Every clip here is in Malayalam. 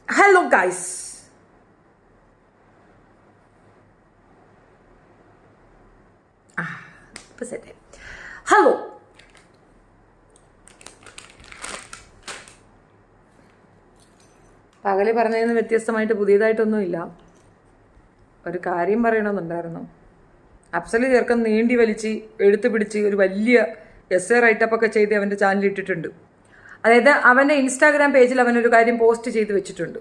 Hello guys, hello. പകല് പറഞ്ഞതിന് വ്യത്യസ്തമായിട്ട് പുതിയതായിട്ടൊന്നുമില്ല. ഒരു കാര്യം പറയണമെന്നുണ്ടായിരുന്നു. അഫ്സല് ചെറുക്കൻ നീണ്ടി വലിച്ച് എഴുത്ത് പിടിച്ച് ഒരു വലിയ എസ്സേ റൈറ്റപ്പൊക്കെ ചെയ്ത് അവൻ്റെ ചാനലിൽ ഇട്ടിട്ടുണ്ട്. അതായത് അവൻ്റെ ഇൻസ്റ്റാഗ്രാം പേജിൽ അവനൊരു കാര്യം പോസ്റ്റ് ചെയ്ത് വെച്ചിട്ടുണ്ട്.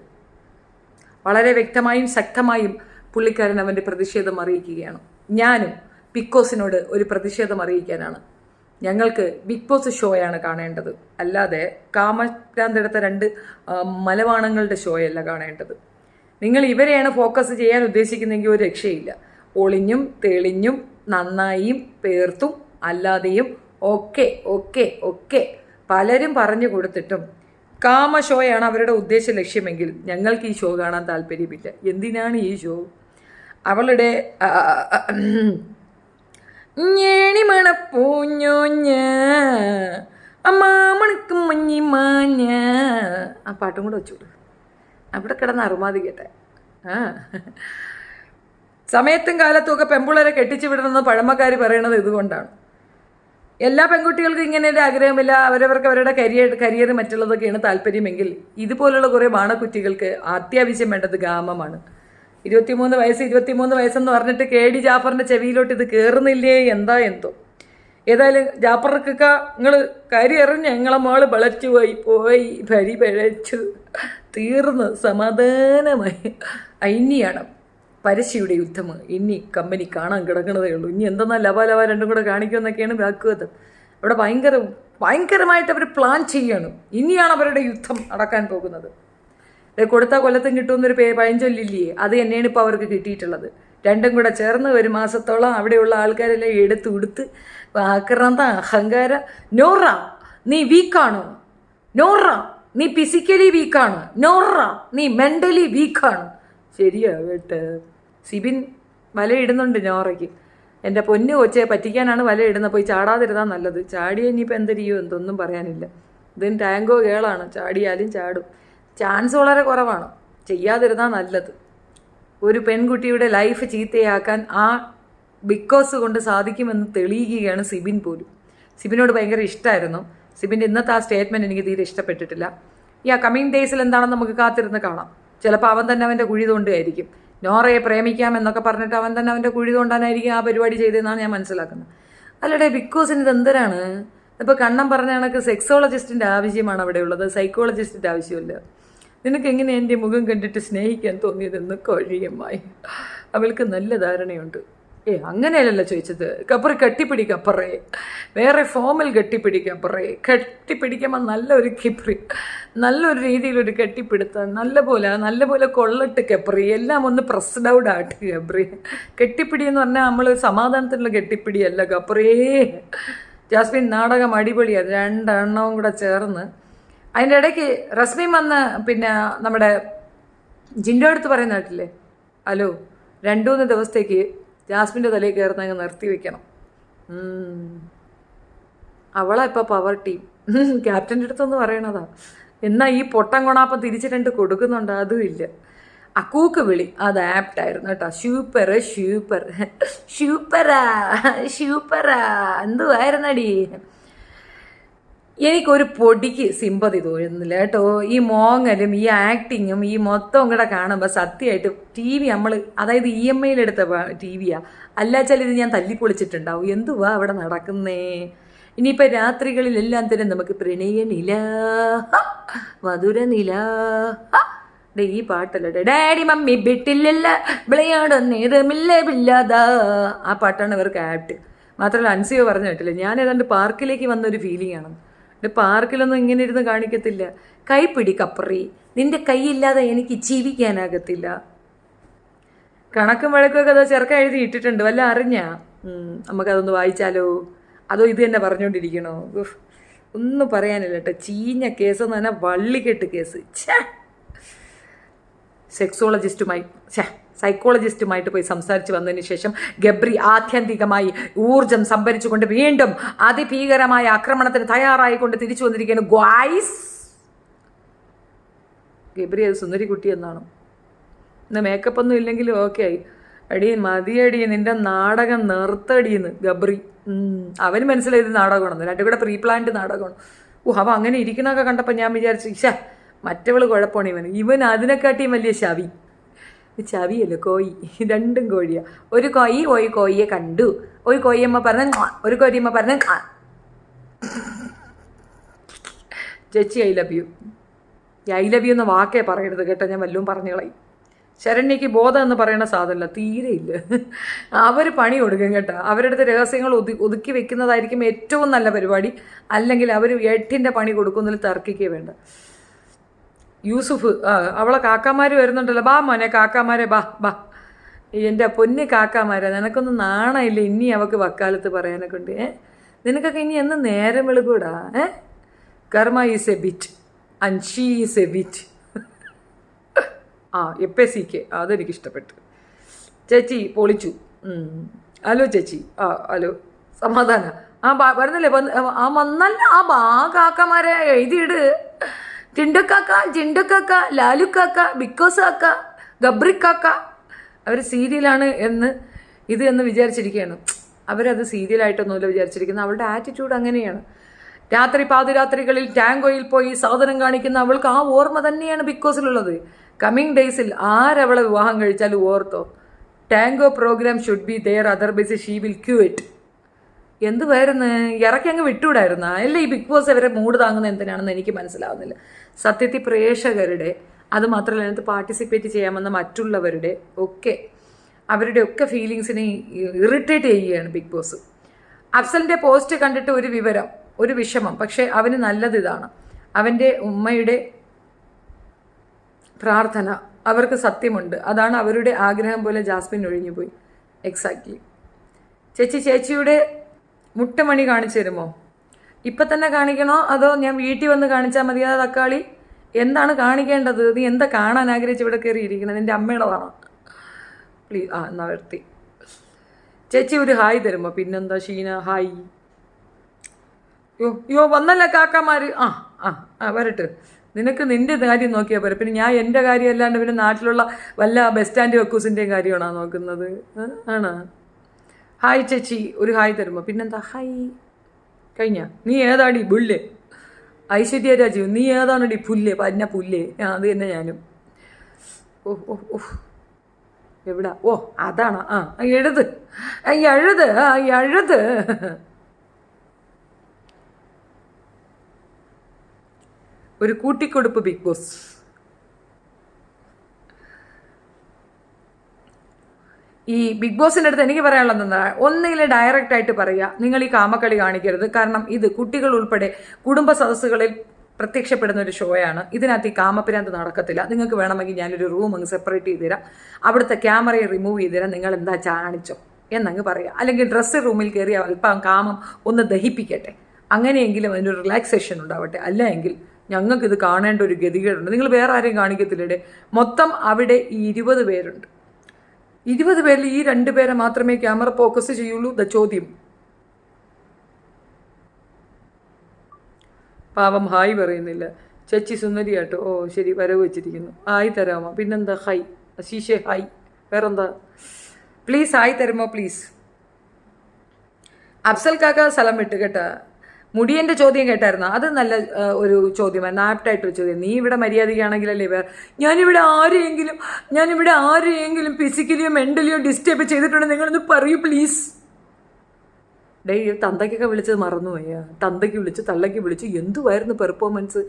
വളരെ വ്യക്തമായും ശക്തമായും പുള്ളിക്കാരൻ അവൻ്റെ പ്രതിഷേധം അറിയിക്കുകയാണ്. ഞാനും ബിഗ് ബോസിനോട് ഒരു പ്രതിഷേധം അറിയിക്കാനാണ്. ഞങ്ങൾക്ക് ബിഗ് ബോസ് ഷോയാണ് കാണേണ്ടത്, അല്ലാതെ കാമഭ്രാന്തെടുത്ത രണ്ട് മലവാണങ്ങളുടെ ഷോയല്ല കാണേണ്ടത്. നിങ്ങൾ ഇവരെയാണ് ഫോക്കസ് ചെയ്യാൻ ഉദ്ദേശിക്കുന്നതെങ്കിൽ ഒരു രക്ഷയില്ല. ഒളിഞ്ഞും തെളിഞ്ഞും നന്നായും പേർത്തും അല്ലാതെയും ഒക്കെ ഒക്കെ ഒക്കെ പലരും പറഞ്ഞു കൊടുത്തിട്ടും കാമ ഷോയാണ് അവരുടെ ഉദ്ദേശ ലക്ഷ്യമെങ്കിൽ ഞങ്ങൾക്ക് ഈ ഷോ കാണാൻ താല്പര്യമില്ല. എന്തിനാണ് ഈ ഷോ? അവളുടെ ഞേണിമണപ്പൂഞ്ഞോഞ്ഞ അമ്മാമണക്കും മഞ്ഞിമാഞ്ഞ ആ പാട്ടും കൂടെ വെച്ചോളൂ. അവിടെ കിടന്ന് അറുമാതി കേട്ടെ. സമയത്തും കാലത്തും ഒക്കെ പെൺപിള്ളേരെ കെട്ടിച്ചു വിടണമെന്ന് പഴമക്കാർ പറയണത് ഇതുകൊണ്ടാണ്. എല്ലാ പെൺകുട്ടികൾക്കും ഇങ്ങനെ ഒരു ആഗ്രഹമില്ല. അവരവർക്ക് അവരുടെ കരിയർ മറ്റുള്ളതൊക്കെയാണ് താല്പര്യമെങ്കിൽ ഇതുപോലുള്ള കുറേ ബാണക്കുറ്റികൾക്ക് അത്യാവശ്യം വേണ്ടത് ഗാമമാണ്. 23 വയസ്സെന്ന് പറഞ്ഞിട്ട് KD ജാഫറിൻ്റെ ചെവിയിലോട്ട് ഇത് കയറുന്നില്ലേ എന്താ എന്തോ. ഏതായാലും ജാഫർക്കൊക്ക നിങ്ങൾ കാര്യം അറിഞ്ഞ് ഞങ്ങളെ മോള് വളച്ചു പോയി ഭരി പിഴച്ചു തീർന്ന് സമാധാനമായി. ഇനിയാണ് പരസ്യയുടെ യുദ്ധം. ഇനി കമ്പനി കാണാൻ കിടക്കണതേ ഉള്ളൂ. ഇനി എന്തെന്നാ ലവ രണ്ടും കൂടെ കാണിക്കുമെന്നൊക്കെയാണ് വാക്കുവതം. അവിടെ ഭയങ്കരമായിട്ട് അവർ പ്ലാൻ ചെയ്യണം. ഇനിയാണ് അവരുടെ യുദ്ധം നടക്കാൻ പോകുന്നത്. കൊടുത്ത കൊല്ലത്തും കിട്ടുമെന്നൊരു പഴഞ്ചൊല്ലില്ലേ, അത് തന്നെയാണ് ഇപ്പോൾ അവർക്ക് കിട്ടിയിട്ടുള്ളത്. രണ്ടും കൂടെ ചേർന്ന് ഒരു മാസത്തോളം അവിടെയുള്ള ആൾക്കാരെല്ലാം എടുത്ത് ഉടുത്ത് ആക്രാന്ത അഹങ്കാര. നോറ നീ വീക്കാണോ? നോറ നീ ഫിസിക്കലി വീക്കാണ്? നോറ നീ മെൻ്റലി വീക്കാണ്? ശരിയാവട്ടെ. സിബിൻ വലയിടുന്നുണ്ട് നോറയ്ക്ക്. എൻ്റെ പൊന്നു കൊച്ചെ പറ്റിക്കാനാണ് വലയിടുന്നത്. പോയി ചാടാതിരുന്നാൽ നല്ലത്. ചാടിയ ഇനിയിപ്പോൾ എന്തെരിയോ എന്തൊന്നും പറയാനില്ല. ഇതിന് ടാങ്കോ കേളാണ്. ചാടിയാലും ചാടും. ചാൻസ് വളരെ കുറവാണ്. ചെയ്യാതിരുന്നാൽ നല്ലത്. ഒരു പെൺകുട്ടിയുടെ ലൈഫ് ചീത്തയാക്കാൻ ആ ബിഗ് ബോസ് കൊണ്ട് സാധിക്കുമെന്ന് തെളിയിക്കുകയാണ് സിബിൻ പോലും. സിബിനോട് ഭയങ്കര ഇഷ്ടമായിരുന്നു. സിബിൻ്റെ ഇന്നത്തെ ആ സ്റ്റേറ്റ്മെൻറ്റ് എനിക്ക് തീരെ ഇഷ്ടപ്പെട്ടിട്ടില്ല. ഈ കമ്മിങ് ഡേയ്സിൽ എന്താണെന്ന് നമുക്ക് കാത്തിരുന്ന് കാണാം. ചിലപ്പോൾ അവൻ തന്നെ അവൻ്റെ കുഴി തോണ്ടുകയായിരിക്കും. നോറയെ പ്രേമിക്കാമെന്നൊക്കെ പറഞ്ഞിട്ട് അവൻ തന്നെ അവൻ്റെ കുഴി തോണ്ടാനായിരിക്കും ആ പരിപാടി ചെയ്തതെന്നാണ് ഞാൻ മനസ്സിലാക്കുന്നത്. അല്ലടെ ബിഗ് ബോസിന് ഇത് എന്തരാണ്? ഇപ്പോൾ കണ്ണം പറഞ്ഞ കണക്ക് സെക്സോളജിസ്റ്റിൻ്റെ ആവശ്യമാണ് അവിടെ ഉള്ളത്, സൈക്കോളജിസ്റ്റിൻ്റെ ആവശ്യമില്ല. നിനക്ക് എങ്ങനെ എൻ്റെ മുഖം കണ്ടിട്ട് സ്നേഹിക്കാൻ തോന്നിയതെന്ന് കഴിയുമായി. അവൾക്ക് നല്ല ധാരണയുണ്ട്. അങ്ങനെയല്ലല്ലോ ചോദിച്ചത്. കപ്പറി കെട്ടിപ്പിടി കപ്പറേ, വേറെ ഫോമിൽ കെട്ടിപ്പിടി കപ്പറേ. കെട്ടിപ്പിടിക്കുമ്പോൾ നല്ലൊരു കിപ്പറി, നല്ലൊരു രീതിയിലൊരു കെട്ടിപ്പിടുത്താൻ നല്ലപോലെ കൊള്ളട്ട് കപ്പറി. എല്ലാം ഒന്ന് പ്രസ്ഡ് ഔട്ട് ആട്ട് കപ്പറി. കെട്ടിപ്പിടി എന്ന് പറഞ്ഞാൽ നമ്മൾ സമാധാനത്തിനുള്ള കെട്ടിപ്പിടിയല്ല കപ്പറേ. ജാസ്മിൻ നാടകം അടിപൊളിയാണ്. രണ്ടെണ്ണവും കൂടെ ചേർന്ന് അതിൻ്റെ ഇടയ്ക്ക് റസ്മിൻ വന്ന് പിന്നെ നമ്മുടെ ജിൻഡോ അടുത്ത് പറയുന്ന കേട്ടില്ലേ, ഹലോ 2-3 ദിവസത്തേക്ക് ജാസ്മിൻ്റെ തലയിൽ കയറുന്ന അങ്ങ് നിർത്തി വെക്കണം. അവളാ ഇപ്പോൾ പവർ ടീം. ക്യാപ്റ്റൻ്റെ അടുത്തൊന്ന് പറയണതാ. എന്നാൽ ഈ പൊട്ടം കൊണാപ്പം തിരിച്ച് 2 കൊടുക്കുന്നുണ്ട്, അതും ഇല്ല. അക്കൂക്ക് വിളി അത് ആപ്റ്റായിരുന്നു കേട്ടോ. സൂപ്പറാ എന്തുവായിരുന്നടി. എനിക്കൊരു പൊടിക്ക് സിമ്പതി തോന്നുന്നില്ല കേട്ടോ. ഈ മോങ്ങലും ഈ ആക്ടിങ്ങും ഈ മൊത്തം കൂടെ കാണുമ്പോൾ സത്യമായിട്ട് TV നമ്മൾ അതായത് EMI എടുത്ത TVയാ. അല്ലാച്ചാൽ ഇത് ഞാൻ തല്ലിപ്പൊളിച്ചിട്ടുണ്ടാവും. എന്തുവാ അവിടെ നടക്കുന്നേ? ഇനിയിപ്പോൾ രാത്രികളിലെല്ലാം തന്നെ നമുക്ക് പ്രണയനില മധുരനില ഈ പാട്ടല്ലേ ഡാഡി മമ്മി ബിട്ടില്ലല്ല വിളയാടൊന്നേതമില്ലാതാ. ആ പാട്ടാണ് ഇവർക്ക് ആപ്റ്റ്. മാത്രമല്ല അൻസിയോ പറഞ്ഞു കേട്ടില്ല, ഞാൻ ഏതാണ്ട് പാർക്കിലേക്ക് വന്നൊരു ഫീലിംഗ് ആണ്. പാർക്കിലൊന്നും ഇങ്ങനെ ഇരുന്ന് കാണിക്കത്തില്ല. കൈപ്പിടി കപ്പറി, നിന്റെ കൈയില്ലാതെ എനിക്ക് ജീവിക്കാനാകത്തില്ല. കണക്കും വഴക്കൊക്കെ അത് ചെറുക്ക എഴുതി ഇട്ടിട്ടുണ്ട്. വല്ല അറിഞ്ഞാ? നമുക്കതൊന്ന് വായിച്ചാലോ? അതോ ഇത് തന്നെ പറഞ്ഞുകൊണ്ടിരിക്കണോ? ഒന്നും പറയാനില്ല കേട്ടോ. ചീഞ്ഞ കേസ് എന്ന് പറഞ്ഞാൽ വള്ളിക്കെട്ട് കേസ്. സൈക്കോളജിസ്റ്റുമായിട്ട് പോയി സംസാരിച്ച് വന്നതിന് ശേഷം ഗബ്രി ആത്യന്തികമായി ഊർജം സംഭരിച്ചുകൊണ്ട് വീണ്ടും അതിഭീകരമായ ആക്രമണത്തിന് തയ്യാറായിക്കൊണ്ട് തിരിച്ചു വന്നിരിക്കുകയാണ്. ഗ്വായ്സ് ഗബ്രി അത് സുന്ദരിക്കുട്ടി എന്നാണ്. ഇന്ന് മേക്കപ്പ് ഒന്നും ഇല്ലെങ്കിലും ഓക്കെ ആയി. അടി മതിയടി, നിന്റെ നാടകം നിർത്തടിയെന്ന് ഗബ്രി. അവന് മനസ്സിലായത് നാടകമാണെന്ന്, രണ്ടും കൂടെ പ്രീ പ്ലാൻഡ് നാടകമാണ്. അവൻ അങ്ങനെ ഇരിക്കണമൊക്കെ കണ്ടപ്പോൾ ഞാൻ വിചാരിച്ചു, ഇഷ മറ്റവള് കുഴപ്പമാണ് ഇവൻ അതിനെക്കാട്ടിയും വലിയ ശവി. ചവിയല്ലോ, കോഴി, രണ്ടും കോഴിയാ. ഒരു കോഴിയെ കണ്ടു, ഒരു കോഴിയമ്മ പറഞ്ഞ, ഒരു കോഴിയമ്മ പറഞ്ഞ ചേച്ചി I love you. I love you എന്ന വാക്കേ പറയരുത് കേട്ടോ, ഞാൻ വല്ലതും പറഞ്ഞു കളയും. ശരണ്യക്ക് ബോധം എന്ന് പറയുന്ന സാധനമല്ല, തീരെയില്ല. അവർ പണി കൊടുക്കും കേട്ടോ. അവരുടെ അടുത്ത് രഹസ്യങ്ങൾ ഒതുക്കി വെക്കുന്നതായിരിക്കും ഏറ്റവും നല്ല പരിപാടി. അല്ലെങ്കിൽ അവർ 8ന്റെ പണി കൊടുക്കുന്നതിൽ തർക്കിക്കേ വേണ്ട. യൂസുഫ്, അവളെ കാക്കാമാർ വരുന്നുണ്ടല്ലോ, ബാ മോനെ കാക്കാമാരെ, ബാ എൻ്റെ പൊന്ന് കാക്കാമാരെ, നിനക്കൊന്നും നാണമില്ല ഇനി അവൾക്ക് വക്കാലത്ത് പറയാനൊക്കെ ഉണ്ട്. നിനക്കൊക്കെ ഇനി എന്ന് നേരം വെളുകൂടാ. കർമ്മ is A bit and she is A bit. FACK അതെനിക്കിഷ്ടപ്പെട്ടു. ചേച്ചി പൊളിച്ചു. ഹലോ ചേച്ചി, ഹലോ, സമാധാനം. വരുന്നില്ലേ, വന്നല്ല. കാക്കമാരെ എഴുതിയിട്. ജിണ്ടുക്കാക്ക, ലാലുക്കാക്ക, ബിക്കോസ് കാക്ക, ഗബ്രിക്കാക്ക. അവർ സീരിയലാണ് എന്ന് വിചാരിച്ചിരിക്കുകയാണ്. അവരത് സീരിയലായിട്ടൊന്നുമില്ല വിചാരിച്ചിരിക്കുന്നത്. അവളുടെ ആറ്റിറ്റ്യൂഡ് അങ്ങനെയാണ്. രാത്രി പാതിരാത്രികളിൽ ടാങ്കോയിൽ പോയി സാധനം കാണിക്കുന്ന അവൾക്ക് ആ ഓർമ്മ തന്നെയാണ് ബിഗ് ബോസിലുള്ളത്. കമ്മിങ് ഡേയ്സിൽ ആരവളെ വിവാഹം കഴിച്ചാലും ഓർത്തോ, ടാങ്കോ program should be there, otherwise she will quit. എന്തുവായിരുന്നു, ഇറക്കി അങ്ങ് വിട്ടുവിടായിരുന്ന അല്ലേ? ഈ ബിഗ് ബോസ് അവരെ മൂഡ് താങ്ങുന്നത് എന്തിനാണെന്ന് എനിക്ക് മനസ്സിലാവുന്നില്ല. സത്യത്തിൽ പ്രേക്ഷകരുടെ, അത് മാത്രമല്ല അതിനകത്ത് പാർട്ടിസിപ്പേറ്റ് ചെയ്യാമെന്ന മറ്റുള്ളവരുടെ അവരുടെ ഒക്കെ ഫീലിങ്സിനെ ഇറിറ്റേറ്റ് ചെയ്യുകയാണ് ബിഗ് ബോസ്. അഫ്സലിൻ്റെ പോസ്റ്റ് കണ്ടിട്ട് ഒരു വിഷമം, പക്ഷേ അവന് നല്ലത് ഇതാണ്, അവൻ്റെ ഉമ്മയുടെ പ്രാർത്ഥന, അവർക്ക് സത്യമുണ്ട്, അതാണ് അവരുടെ ആഗ്രഹം പോലെ ജാസ്മിൻ ഒഴിഞ്ഞുപോയി. എക്സാക്ട്ലി. ചേച്ചിയുടെ മുട്ടമണി കാണിച്ചു തരുമോ? ഇപ്പം തന്നെ കാണിക്കണോ അതോ ഞാൻ വീട്ടിൽ വന്ന് കാണിച്ചാൽ മതിയാ? തക്കാളി എന്താണ് കാണിക്കേണ്ടത്? നീ എന്താ കാണാൻ ആഗ്രഹിച്ച് ഇവിടെ കയറിയിരിക്കണം? നിൻ്റെ അമ്മയുടേതാണോ? പ്ലീസ്, എന്നാ വരുത്തി. ചേച്ചി ഒരു ഹായ് തരുമോ? പിന്നെന്താ ഷീന, ഹായ്. യോ വന്നല്ല കാക്കമാര്. വരട്ടെ. നിനക്ക് നിൻ്റെ കാര്യം നോക്കിയാൽ പോരെ, പിന്നെ ഞാൻ എൻ്റെ കാര്യം അല്ലാണ്ട് പിന്നെ നാട്ടിലുള്ള വല്ല ബസ് സ്റ്റാൻഡ് വെക്കൂസിൻ്റെയും കാര്യമാണോ നോക്കുന്നത്? ആണോ? ഹായ് ചേച്ചി ഒരു ഹായ് തരുമോ? പിന്നെന്താ ഹായ്. കഴിഞ്ഞ നീ ഏതാടി ബുല്ലേ? ഐശ്വര്യ രാജീവ്, നീ ഏതാണടി പുല്ലേ? പന്ന പുല്ലേ. അത് തന്നെ ഞാനും. എവിടാ? അതാണോ? എഴുത്. ഒരു കൂട്ടിക്കൊടുപ്പ് ബിഗ് ബോസ്. ഈ ബിഗ് ബോസിൻ്റെ അടുത്ത് എനിക്ക് പറയാനുള്ളത് എന്താ, ഒന്നുകിൽ ഡയറക്റ്റ് ആയിട്ട് പറയുക, നിങ്ങൾ ഈ കാമക്കളി കാണിക്കരുത്. കാരണം ഇത് കുട്ടികൾ ഉൾപ്പെടെ കുടുംബ സദസ്സുകളിൽ പ്രത്യക്ഷപ്പെടുന്ന ഒരു ഷോയാണ്. ഇതിനകത്ത് ഈ കാമപ്പിരാന്ത് നടക്കത്തില്ല. നിങ്ങൾക്ക് വേണമെങ്കിൽ ഞാനൊരു റൂം അങ്ങ് സെപ്പറേറ്റ് ചെയ്ത് തരാം, അവിടുത്തെ ക്യാമറയെ റിമൂവ് ചെയ്ത് തരാം, നിങ്ങൾ എന്താ കാണിച്ചോ എന്നങ്ങ് പറയുക. അല്ലെങ്കിൽ ഡ്രസ്സ് റൂമിൽ കയറി അല്പം കാമം ഒന്ന് ദഹിപ്പിക്കട്ടെ, അങ്ങനെയെങ്കിലും അതിനൊരു റിലാക്സേഷൻ ഉണ്ടാവട്ടെ. അല്ലെങ്കിൽ ഞങ്ങൾക്കിത് കാണേണ്ട ഒരു ഗതികേടുണ്ട്. നിങ്ങൾ വേറെ ആരെയും കാണിക്കത്തില്ലേ? മൊത്തം അവിടെ 20 പേരുണ്ട്. 20 പേരിൽ ഈ 2 പേരെ മാത്രമേ ക്യാമറ ഫോക്കസ് ചെയ്യുള്ളൂ. ചോദ്യം. പാവം ഹായ് പറയുന്നില്ല. ചേച്ചി സുന്ദരിയാട്ടോ. ശരി, വരവ് വെച്ചിരിക്കുന്നു. ഹായ് തരാമോ? പിന്നെന്താ ഹായ്. ശീഷേ ഹായ്. വേറെന്താ? പ്ലീസ് ഹായ് തരുമോ പ്ലീസ്? അഫ്സൽ കാക്ക സ്ഥലം വിട്ട് കേട്ടാ. മുടിയൻ്റെ ചോദ്യം കേട്ടായിരുന്നു, അത് നല്ല ഒരു ചോദ്യമായിരുന്നു, ആപ്റ്റായിട്ടൊരു ചോദ്യം. നീ ഇവിടെ മര്യാദയ്ക്കാണെങ്കിലല്ലേ ഞാനിവിടെ ആരെയെങ്കിലും ഫിസിക്കലിയോ മെൻ്റലിയോ ഡിസ്റ്റർബ് ചെയ്തിട്ടുണ്ടെങ്കിൽ നിങ്ങളൊന്ന് പറയൂ പ്ലീസ്. തന്തയ്ക്കൊക്കെ വിളിച്ചത് മറന്നുപോയാ? തന്തയ്ക്ക് വിളിച്ചു, തള്ളയ്ക്ക് വിളിച്ചു, എന്തുവായിരുന്നു പെർഫോമൻസ്.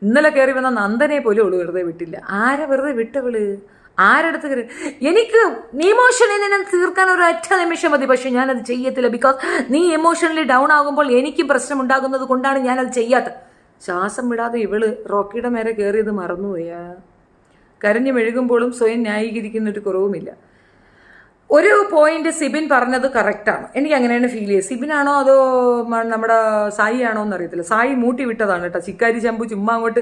ഇന്നലെ കയറി വന്ന നന്ദനെ പോലും അവള് വെറുതെ വിട്ടില്ല. ആരെ വെറുതെ വിട്ടവള്? ആരെടുത്ത് കയറി? എനിക്ക് ഇമോഷണലി നിന്നെ തീർക്കാൻ ഒരു ഒറ്റ നിമിഷം മതി, പക്ഷെ ഞാനത് ചെയ്യത്തില്ല. ബിക്കോസ് നീ ഇമോഷണലി ഡൗൺ ആകുമ്പോൾ എനിക്ക് പ്രശ്നം ഉണ്ടാകുന്നത് കൊണ്ടാണ് ഞാനത് ചെയ്യാത്തത്. ശ്വാസം വിടാതെ ഇവള് റോക്കിയുടെ മേലെ കയറിയത് മറന്നുപോയാ? കരഞ്ഞു മെഴുകുമ്പോഴും സ്വയം ന്യായീകരിക്കുന്നൊരു കുറവുമില്ല. ഒരു പോയിന്റ് സിബിൻ പറഞ്ഞത് കറക്റ്റാണ്, എനിക്ക് അങ്ങനെയാണ് ഫീൽ ചെയ്യുക. സിബിനാണോ അതോ നമ്മുടെ സായി ആണോ എന്നറിയത്തില്ല. സായി മൂട്ടി വിട്ടതാണ് കേട്ടോ. ചിക്കാരി ചമ്പു ചുമ്മാ അങ്ങോട്ട്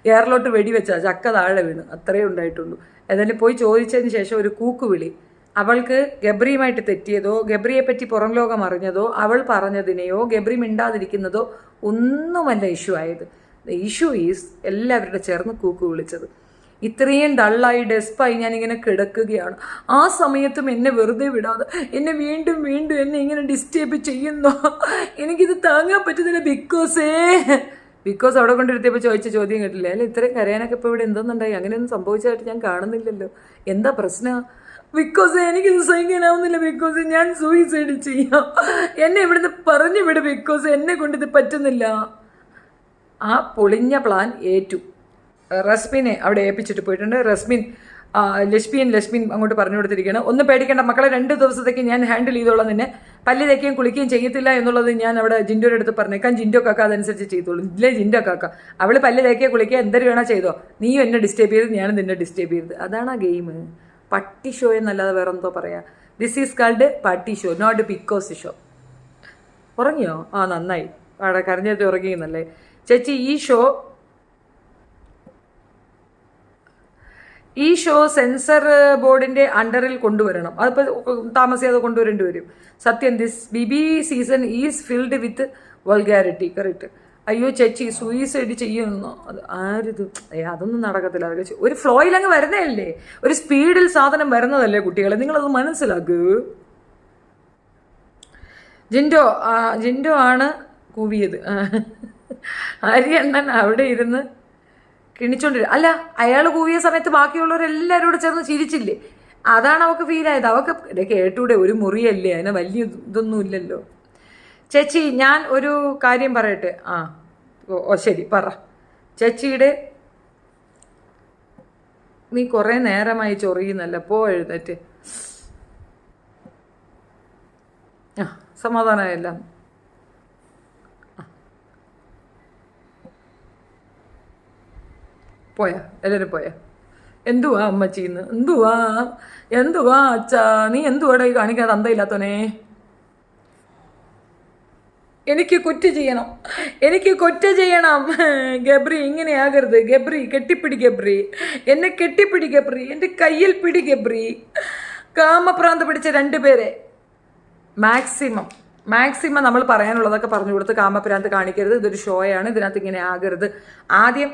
എയറിലോട്ട് വെടിവെച്ചാൽ ചക്ക താഴെ വീണ്, അത്രയേ ഉണ്ടായിട്ടുള്ളൂ. ഏതായാലും പോയി ചോദിച്ചതിന് ശേഷം ഒരു കൂക്കുവിളി. അവൾക്ക് ഗബ്രിയുമായിട്ട് തെറ്റിയതോ ഗബ്രിയെ പറ്റി പുറം ലോകം അറിഞ്ഞതോ അവൾ പറഞ്ഞതിനെയോ ഗബ്രി മിണ്ടാതിരിക്കുന്നതോ ഒന്നുമല്ല ഇഷ്യൂ ആയത്. ദ ഇഷ്യൂ ഈസ് എല്ലാവരുടെ ചേർന്ന് കൂക്ക് വിളിച്ചത്. ഇത്രയും ഡള്ളായി ഡെസ്പായി ഞാനിങ്ങനെ കിടക്കുകയാണ്. ആ സമയത്തും എന്നെ വെറുതെ വിടാതെ എന്നെ വീണ്ടും വീണ്ടും എന്നെ ഇങ്ങനെ ഡിസ്റ്റർബ് ചെയ്യുന്നു. എനിക്കിത് താങ്ങാൻ പറ്റുന്നില്ല. ബിക്കോസ് അവിടെ കൊണ്ടിരുത്തിയപ്പോൾ ചോദിച്ച ചോദ്യം കേട്ടില്ലേ, അല്ല ഇത്രയും കരയാനൊക്കെ ഇപ്പോൾ ഇവിടെ എന്തൊന്നുണ്ടായി, അങ്ങനെയൊന്നും സംഭവിച്ചതായിട്ട് ഞാൻ കാണുന്നില്ലല്ലോ, എന്താ പ്രശ്നം? ബിക്കോസ് എനിക്കിത് സഹിക്കാനാവുന്നില്ല, ബിക്കോസ് ഞാൻ സൂയിസൈഡ് ചെയ്യാം, എന്നെ ഇവിടുന്ന് പറഞ്ഞു വിട്, ബിക്കോസ് എന്നെ കൊണ്ടിത് പറ്റുന്നില്ല. ആ പൊളിഞ്ഞ പ്ലാൻ ഏറ്റു. റസ്മിനെ അവിടെ ഏൽപ്പിച്ചിട്ട് പോയിട്ടുണ്ട്. ലക്ഷ്മിൻ അങ്ങോട്ട് പറഞ്ഞു കൊടുത്തിരിക്കുകയാണ്, ഒന്നും പേടിക്കേണ്ട മക്കളെ, 2 ദിവസത്തേക്ക് ഞാൻ ഹാൻഡിൽ ചെയ്തോളാം, നിന്നെ പല്ല് തേക്കുകയും കുളിക്കുകയും ചെയ്യത്തില്ല എന്നുള്ളത് ഞാൻ അവിടെ ജിൻഡോയുടെ അടുത്ത് പറഞ്ഞേക്കാം. ജിൻഡോ കാക്ക അതനുസരിച്ച് ചെയ്തോളൂ. ഇല്ലേ ജിൻഡോ കാക്ക, അവൾ പല്ല് തേക്കുക കുളിക്കുക എന്തൊരു വേണോ ചെയ്തോ, നീയും എന്നെ ഡിസ്റ്റർബ് ചെയ്ത് ഞാനും നിന്നെ ഡിസ്റ്റർബ് ചെയ്തത്. അതാണ് ആ ഗെയിം. പട്ടി ഷോ എന്നല്ലാതെ വേറെ എന്തോ പറയാ. ദിസ് ഈസ് കാൾഡ് പട്ടി ഷോ, നോട്ട് ബിക്കോസ് ഷോ. ഉറങ്ങിയോ? ആ നന്നായി, അവിടെ കരഞ്ഞിട്ട് ഉറങ്ങിയെന്നല്ലേ ചേച്ചി. ഈ ഷോ സെൻസർ ബോർഡിന്റെ അണ്ടറിൽ കൊണ്ടുവരണം. അതിപ്പോൾ താമസിയാതെ കൊണ്ടുവരേണ്ടി വരും. സത്യം, this BB season is filled with vulgarity. Correct. അയ്യോ ചേച്ചി സൂയിസൈഡ് ചെയ്യുന്നു, അത് ആരിത്? അതൊന്നും നടക്കത്തില്ല. അതൊക്കെ ഒരു ഫ്ലോയിൽ അങ്ങ് വരുന്നതല്ലേ, ഒരു സ്പീഡിൽ സാധനം വരുന്നതല്ലേ കുട്ടികളെ, നിങ്ങളത് മനസ്സിലാക്കൂ. ജിൻഡോ ആണ് കൂവിയത്. ഹരിയണ്ണൻ അവിടെ ഇരുന്ന് കിണിച്ചോണ്ടിരും. അല്ല, അയാൾ കൂവിയ സമയത്ത് ബാക്കിയുള്ളവരെല്ലാവരും കൂടെ ചേർന്ന് ചിരിച്ചില്ലേ, അതാണ് അവൾക്ക് ഫീൽ ആയത്. അവൾക്ക് കേട്ടൂടെ, ഒരു മുറിയല്ലേ, അതിന് വലിയ ഇതൊന്നും ഇല്ലല്ലോ. ചേച്ചി ഞാൻ ഒരു കാര്യം പറയട്ടെ. ശരി പറ ചേച്ചിയുടെ. നീ കുറേ നേരമായി ചൊറിയുന്നല്ല, എഴുന്നേറ്റ്. സമാധാനമായല്ല. പോയാ എല്ലാവരും പോയാ? എന്തുവാ അമ്മച്ചീന്ന്? എന്തുവാ അച്ഛാ? നീ എന്തുവാടാ ഈ കാണിക്കാതെ അന്തയില്ലാത്തവനെ? എനിക്ക് കുറ്റ ചെയ്യണം. ഗബ്രി ഇങ്ങനെയാകരുത്. ഗബ്രി കെട്ടിപ്പിടി, ഗബ്രി എന്നെ കെട്ടിപ്പിടി, ഗബ്രി എൻ്റെ കയ്യിൽ പിടി, ഗബ്രി. കാമപ്രാന്ത് പിടിച്ച 2 പേരെ മാക്സിമം നമ്മൾ പറയാനുള്ളതൊക്കെ പറഞ്ഞു കൊടുത്ത് കാമപ്രാന്ത് കാണിക്കരുത്. ഇതൊരു ഷോയാണ്, ഇതിനകത്ത് ഇങ്ങനെ ആകരുത്. ആദ്യം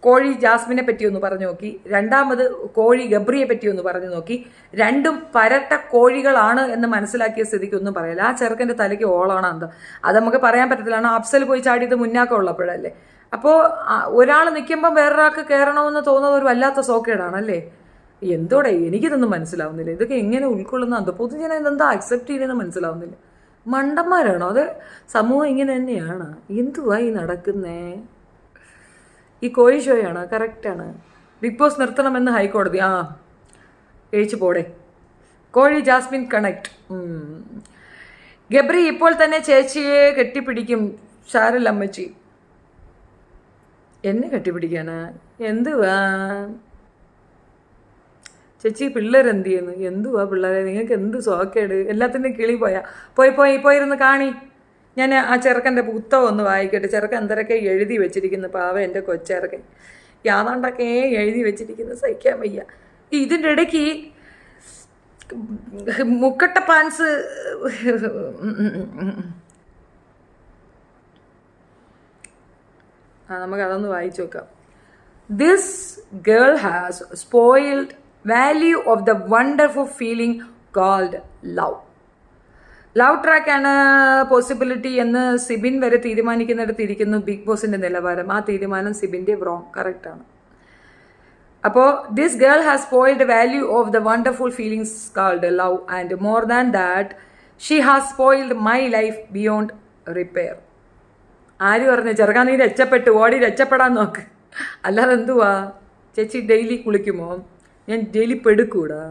കോഴി ജാസ്മിനെ പറ്റി ഒന്ന് പറഞ്ഞു നോക്കി, രണ്ടാമത് കോഴി ഗബ്രിയെ പറ്റി ഒന്ന് പറഞ്ഞു നോക്കി. രണ്ടും പരട്ട കോഴികളാണ് എന്ന് മനസ്സിലാക്കിയ സ്ഥിതിക്ക് ഒന്നും പറയില്ല. ആ ചെറുക്കൻ്റെ തലയ്ക്ക് ഓളാണ് എന്താ, അത് നമുക്ക് പറയാൻ പറ്റത്തില്ലാണ്. അഫ്സൽ പോയി ചാടിയത് മുന്നാക്കം ഉള്ളപ്പോഴല്ലേ. അപ്പോൾ ഒരാൾ നിൽക്കുമ്പം വേറൊരാൾക്ക് കയറണമെന്ന് തോന്നുന്നത് ഒരു വല്ലാത്ത സോക്കേടാണല്ലേ. എന്തോടെ എനിക്കിതൊന്നും മനസ്സിലാവുന്നില്ല. ഇതൊക്കെ എങ്ങനെ ഉൾക്കൊള്ളുന്ന എന്തോ, പൊതുജനം ഇതെന്താ അക്സെപ്റ്റ് ചെയ്യുന്നതെന്ന് മനസ്സിലാവുന്നില്ല. മണ്ടന്മാരാണോ? അത് സമൂഹം ഇങ്ങനെ തന്നെയാണ്. എന്തുവാ ഈ നടക്കുന്നേ? ഈ കോഴി ഷോയാണ്. കറക്റ്റാണ്. ബിഗ് ബോസ് നിർത്തണമെന്ന് ഹൈക്കോടതി. കഴിച്ചു പോടെ. കോഴി ജാസ്മിൻ കണക്ട്. ഗബ്രി ഇപ്പോൾ തന്നെ ചേച്ചിയെ കെട്ടിപ്പിടിക്കും. ഷാരൽ അമ്മച്ചി എന്നെ കെട്ടിപ്പിടിക്കാനാ? എന്തുവാ ചേച്ചി? പിള്ളേരെന്ത് ചെയ്യുന്നു? എന്തുവാ പിള്ളേരെ, നിങ്ങൾക്ക് എന്ത് സോക്കേട്? എല്ലാത്തിൻ്റെയും കിളി പോയിരുന്ന് കാണി. ഞാൻ ആ ചെറുക്കൻ്റെ പുസ്തകം ഒന്ന് വായിക്കട്ടെ. ചെറുക്കൻ എന്തരൊക്കെ എഴുതി വെച്ചിരിക്കുന്നു. പാവ എൻ്റെ കൊച്ചെറുക്കൻ യാതാണ്ടൊക്കെ എഴുതി വെച്ചിരിക്കുന്നു. സഹിക്കാൻ വയ്യ. ഇതിൻ്റെ ഇടയ്ക്ക് മുക്കട്ട പാൻസ് നമുക്കതൊന്ന് വായിച്ചു നോക്കാം. This girl has spoiled value of the wonderful feeling called love. Love ട്രാക്കാണ് പോസിബിലിറ്റി എന്ന് സിബിൻ വരെ തീരുമാനിക്കുന്നിടത്ത് ഇരിക്കുന്നു ബിഗ് ബോസിന്റെ നിലവാരം. ആ തീരുമാനം സിബിൻ്റെ റോങ്. കറക്റ്റാണ്. അപ്പോൾ this girl has spoiled value of the wonderful feelings called love and more than that she has spoiled my life beyond repair. ആര് പറഞ്ഞു? ചെറുക്കാൻ നീ രക്ഷപ്പെട്ടു, ഓടി രക്ഷപ്പെടാൻ നോക്ക്. അല്ലാതെ എന്തുവാ? ചേച്ചി ഡെയിലി കുളിക്കുമോ? ഞാൻ daily പെടുക്കൂടാ.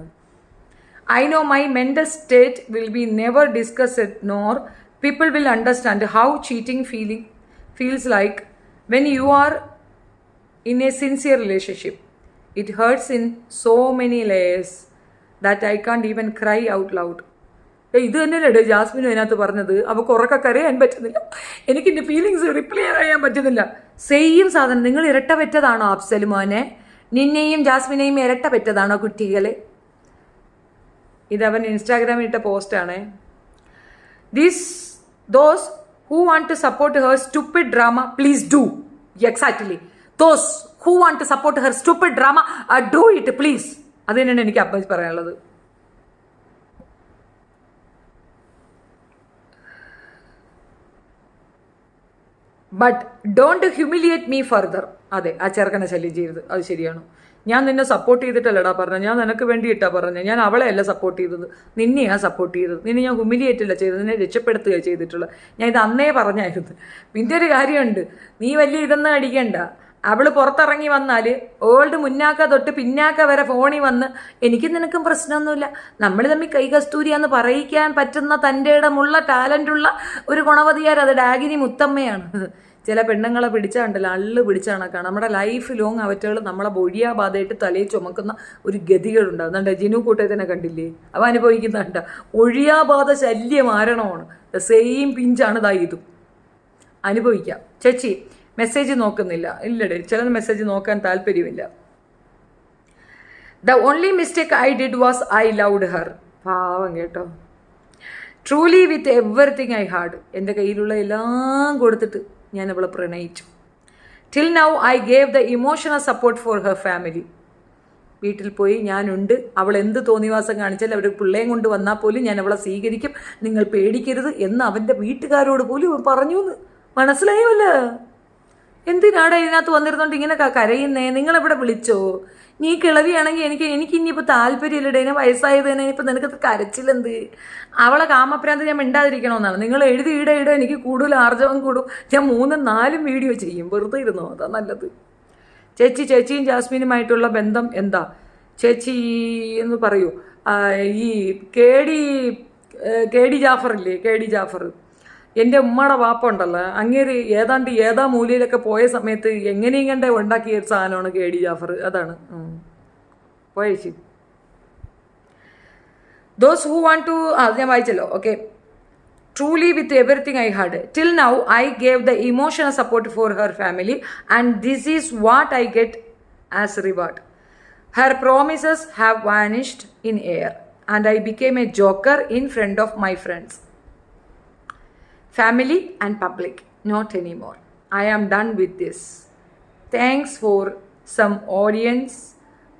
I know my mental state will be never discussed, nor people will understand how cheating feels like when you are in a sincere relationship. It hurts in so many layers that I can't even cry out loud. ഇത് തന്നെയല്ലേ ജാസ്മിനും അതിനകത്ത് പറഞ്ഞത്? അവൾക്ക് ഉറക്ക കരയാൻ പറ്റുന്നില്ല, എനിക്ക് എൻ്റെ ഫീലിങ്സ് റിപ്ലൈ ചെയ്യാൻ പറ്റുന്നില്ല. സെയിം സാധനം. നിങ്ങൾ ഇരട്ട പറ്റതാണോ അഫ്സൽ മോനെ? നിന്നെയും ജാസ്മിനെയും ഇരട്ട പറ്റതാണോ കുട്ടികളെ? ഇതവൻ ഇൻസ്റ്റാഗ്രാമിൽ ഇട്ട പോസ്റ്റാണ്. Those who want to support her stupid drama please do. Exactly. Those who want to support her stupid drama do it please. അത് തന്നെയാണ് എനിക്ക് അപ്പം പറയാനുള്ളത്. But don't humiliate me further. അതെ, ആ ചെറുക്കനെ ശല്യം ചെയ്യരുത്, അത് ശരിയാണ്. ഞാൻ നിന്നെ സപ്പോർട്ട് ചെയ്തിട്ടല്ലടാ പറഞ്ഞത്, ഞാൻ നിനക്ക് വേണ്ടിയിട്ടാ പറഞ്ഞത്. ഞാൻ അവളെ അല്ല സപ്പോർട്ട് ചെയ്തത്, നിന്നെയാണ് സപ്പോർട്ട് ചെയ്തത്. നിന്നെ ഞാൻ ഹ്യൂമിലിയേറ്റ് അല്ല ചെയ്തത്, നിന്നെ രക്ഷപ്പെടുത്തുകയാണ് ചെയ്തിട്ടുള്ളത്. ഞാൻ ഇത് അന്നേ പറഞ്ഞായിരുന്നു. പിന്നെ ഒരു കാര്യമുണ്ട്, നീ വലിയ ഇതൊന്നും അടിക്കണ്ട. അവള് പുറത്തിറങ്ങി വന്നാൽ ഓൾഡ് മുന്നാക്ക തൊട്ട് പിന്നാക്ക വരെ ഫോണിൽ വന്ന് എനിക്കും നിനക്കും പ്രശ്നമൊന്നുമില്ല, നമ്മൾ തമ്മിൽ കൈകസ്തൂരിയാന്ന് പറയിക്കാൻ പറ്റുന്ന തൻ്റെ ഇടമുള്ള ടാലൻ്റുള്ള ഒരു ഗുണവതിയാർ അത് ഡാഗിനി മുത്തമ്മയാണ്. ചില പെണ്ണുങ്ങളെ പിടിച്ചാണ്ടല്ലോ അള്ളു പിടിച്ച കണക്കാണ്. നമ്മുടെ ലൈഫ് ലോങ് അവറ്റകൾ നമ്മളെ ഒഴിയാബാധയായിട്ട് തലയിൽ ചുമക്കുന്ന ഒരു ഗതികളുണ്ടാവും. എന്താ ജിനു കൂട്ടത്തിനെ കണ്ടില്ലേ, അവ അനുഭവിക്കുന്നുണ്ട. ഒഴിയാബാധ ശല്യം മാരണമാണ്. സെയിം പിഞ്ചാണ് ഇതാ ഇതും. അനുഭവിക്കാം. ചേച്ചി മെസ്സേജ് നോക്കുന്നില്ല? ഇല്ലടേ, ചില മെസ്സേജ് നോക്കാൻ താല്പര്യമില്ല. The only mistake I did was I loved her. പാവം കേട്ടോ. Truly with everything I had. എൻ്റെ കയ്യിലുള്ള എല്ലാം കൊടുത്തിട്ട് ഞാൻ അവളെ പ്രണയിച്ചു. Till now I gave the emotional support for her family. വീട്ടിൽ പോയി ഞാനുണ്ട്, അവൾ എന്ത് തോന്നിവാസം കാണിച്ചാൽ അവർ പിള്ളേയും കൊണ്ട് വന്നാൽ പോലും ഞാൻ അവളെ സ്വീകരിക്കും, നിങ്ങൾ പേടിക്കരുത് എന്ന് അവൻ്റെ വീട്ടുകാരോട് പോലും പറഞ്ഞു എന്ന് മനസ്സിലായുമല്ല. എന്തിനാടാ ഇതിനകത്ത് വന്നിരുന്നോണ്ട് ഇങ്ങനെ കരയുന്നേ? നിങ്ങളെവിടെ വിളിച്ചോ? നീ കിളവിയാണെങ്കിൽ എനിക്ക് ഇനിയിപ്പോൾ താല്പര്യമില്ലടേ, ഇതിനെ വയസ്സായതിനെ ഇപ്പം നിനക്ക് കരച്ചിലെന്ത്? അവളെ കാമപ്രാന്ത് ഞാൻ മിണ്ടാതിരിക്കണമെന്നാണ്. നിങ്ങൾ എഴുതി ഇട എനിക്ക് കൂടുതൽ ആർജവം കൂടും. ഞാൻ 3-4 വീഡിയോ ചെയ്യും, വെറുതെ ഇരുന്നോ, അതാ നല്ലത്. ചേച്ചിയും ജാസ്മിനുമായിട്ടുള്ള ബന്ധം എന്താ ചേച്ചി എന്ന് പറയൂ. ഈ കെ ഡി ജാഫറില്ലേ, കെ ഡി ജാഫർ, എൻ്റെ ഉമ്മയുടെ വാപ്പ ഉണ്ടല്ലോ, അങ്ങേര് ഏതാ മൂലയിലൊക്കെ പോയ സമയത്ത് എങ്ങനെയും കണ്ടേ ഉണ്ടാക്കിയ ഒരു സാധനമാണ് കെ ഡി ജാഫർ. അതാണ് പോയേച്ചി. ദോസ് ഹൂ വാണ്ട് ടു, അത് ഞാൻ വായിച്ചല്ലോ. Okay. Truly with everything I had till now I gave the emotional support for her family and this is what I get as reward. Her promises have vanished in air and I became a joker in front of my friends. Family and public, not anymore. I am done with this. Thanks for some audience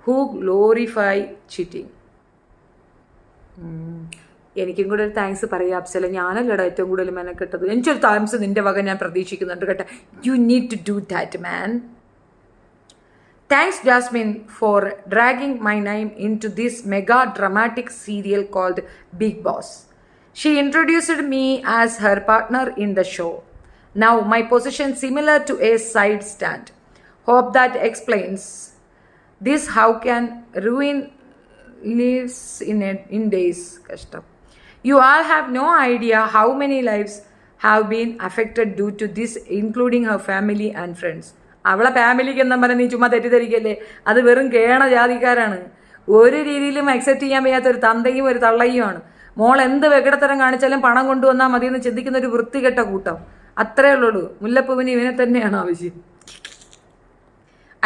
who glorify cheating. എനിക്കും കൂടെ ഒരു താങ്ക്സ് പറയാം അപ്സല. ഞാനല്ലടാ ഏറ്റവും കൂടുതൽ മെനക്കെട്ടത്. എനിക്കൊരു താങ്ക്സ് നിന്റെ വക ഞാൻ പ്രതീക്ഷിക്കുന്നുണ്ട് കേട്ടോ. You need to do that man. Thanks Jasmine for dragging my name into this mega dramatic serial called Big Boss. She introduced me as her partner in the show. Now my position similar to a side stand. Hope that explains this. How can ruin lives in days? Kashtam. You all have no idea how many lives have been affected due to this, including her family and friends. അവളെ ഫാമിലിക്ക് എന്താ പറയുക? നീ ചുമ്മാ തെറ്റിദ്ധരിക്കല്ലേ, അത് വെറും കേണ ജാതിക്കാരാണ്. ഒരു രീതിയിലും അക്സെപ്റ്റ് ചെയ്യാൻ വയ്യാത്ത ഒരു തന്തയും ഒരു തള്ളയുമാണ്. മോൾ എന്ത് വെകിടത്തരം കാണിച്ചാലും പണം കൊണ്ടുവന്നാൽ മതിയെന്ന് ചിന്തിക്കുന്ന ഒരു വൃത്തികെട്ട കൂട്ടം. അത്രേ ഉള്ളൂ. മുല്ലപ്പൂവിന് ഇവനെ തന്നെയാണ് ആവശ്യം.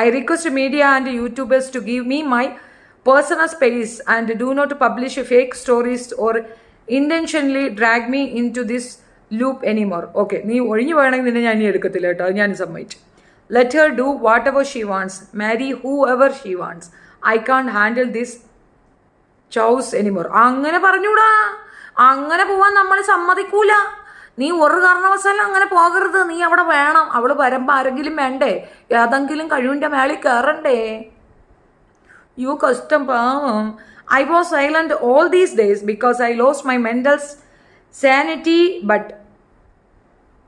I request media and youtubers to give me my personal space and do not publish fake stories or intentionally drag me in to this loop anymore. Okay, നീ ഒഴിഞ്ഞു പോകണമെങ്കിൽ നിന്നെ ഞാൻ ഇനി എടുക്കത്തില്ല കേട്ടോ, അത് ഞാൻ സമ്മതിച്ചു. Let her do whatever she wants, marry whoever she wants. I can't handle this chaos anymore. അങ്ങനെ പറഞ്ഞൂടാ, അങ്ങനെ പോവാൻ നമ്മൾ സമ്മതിക്കൂല. നീ ഒരു കാരണവശാലും അങ്ങനെ പോകരുത്. നീ അവിടെ വേണം. അവൾ വരുമ്പോൾ ആരെങ്കിലും വേണ്ടേ? ഏതെങ്കിലും കഴിവിൻ്റെ മേളിൽ കയറണ്ടേ? യു കഷ്ടം പാവം. I was silent all these days because I lost my mental sanity but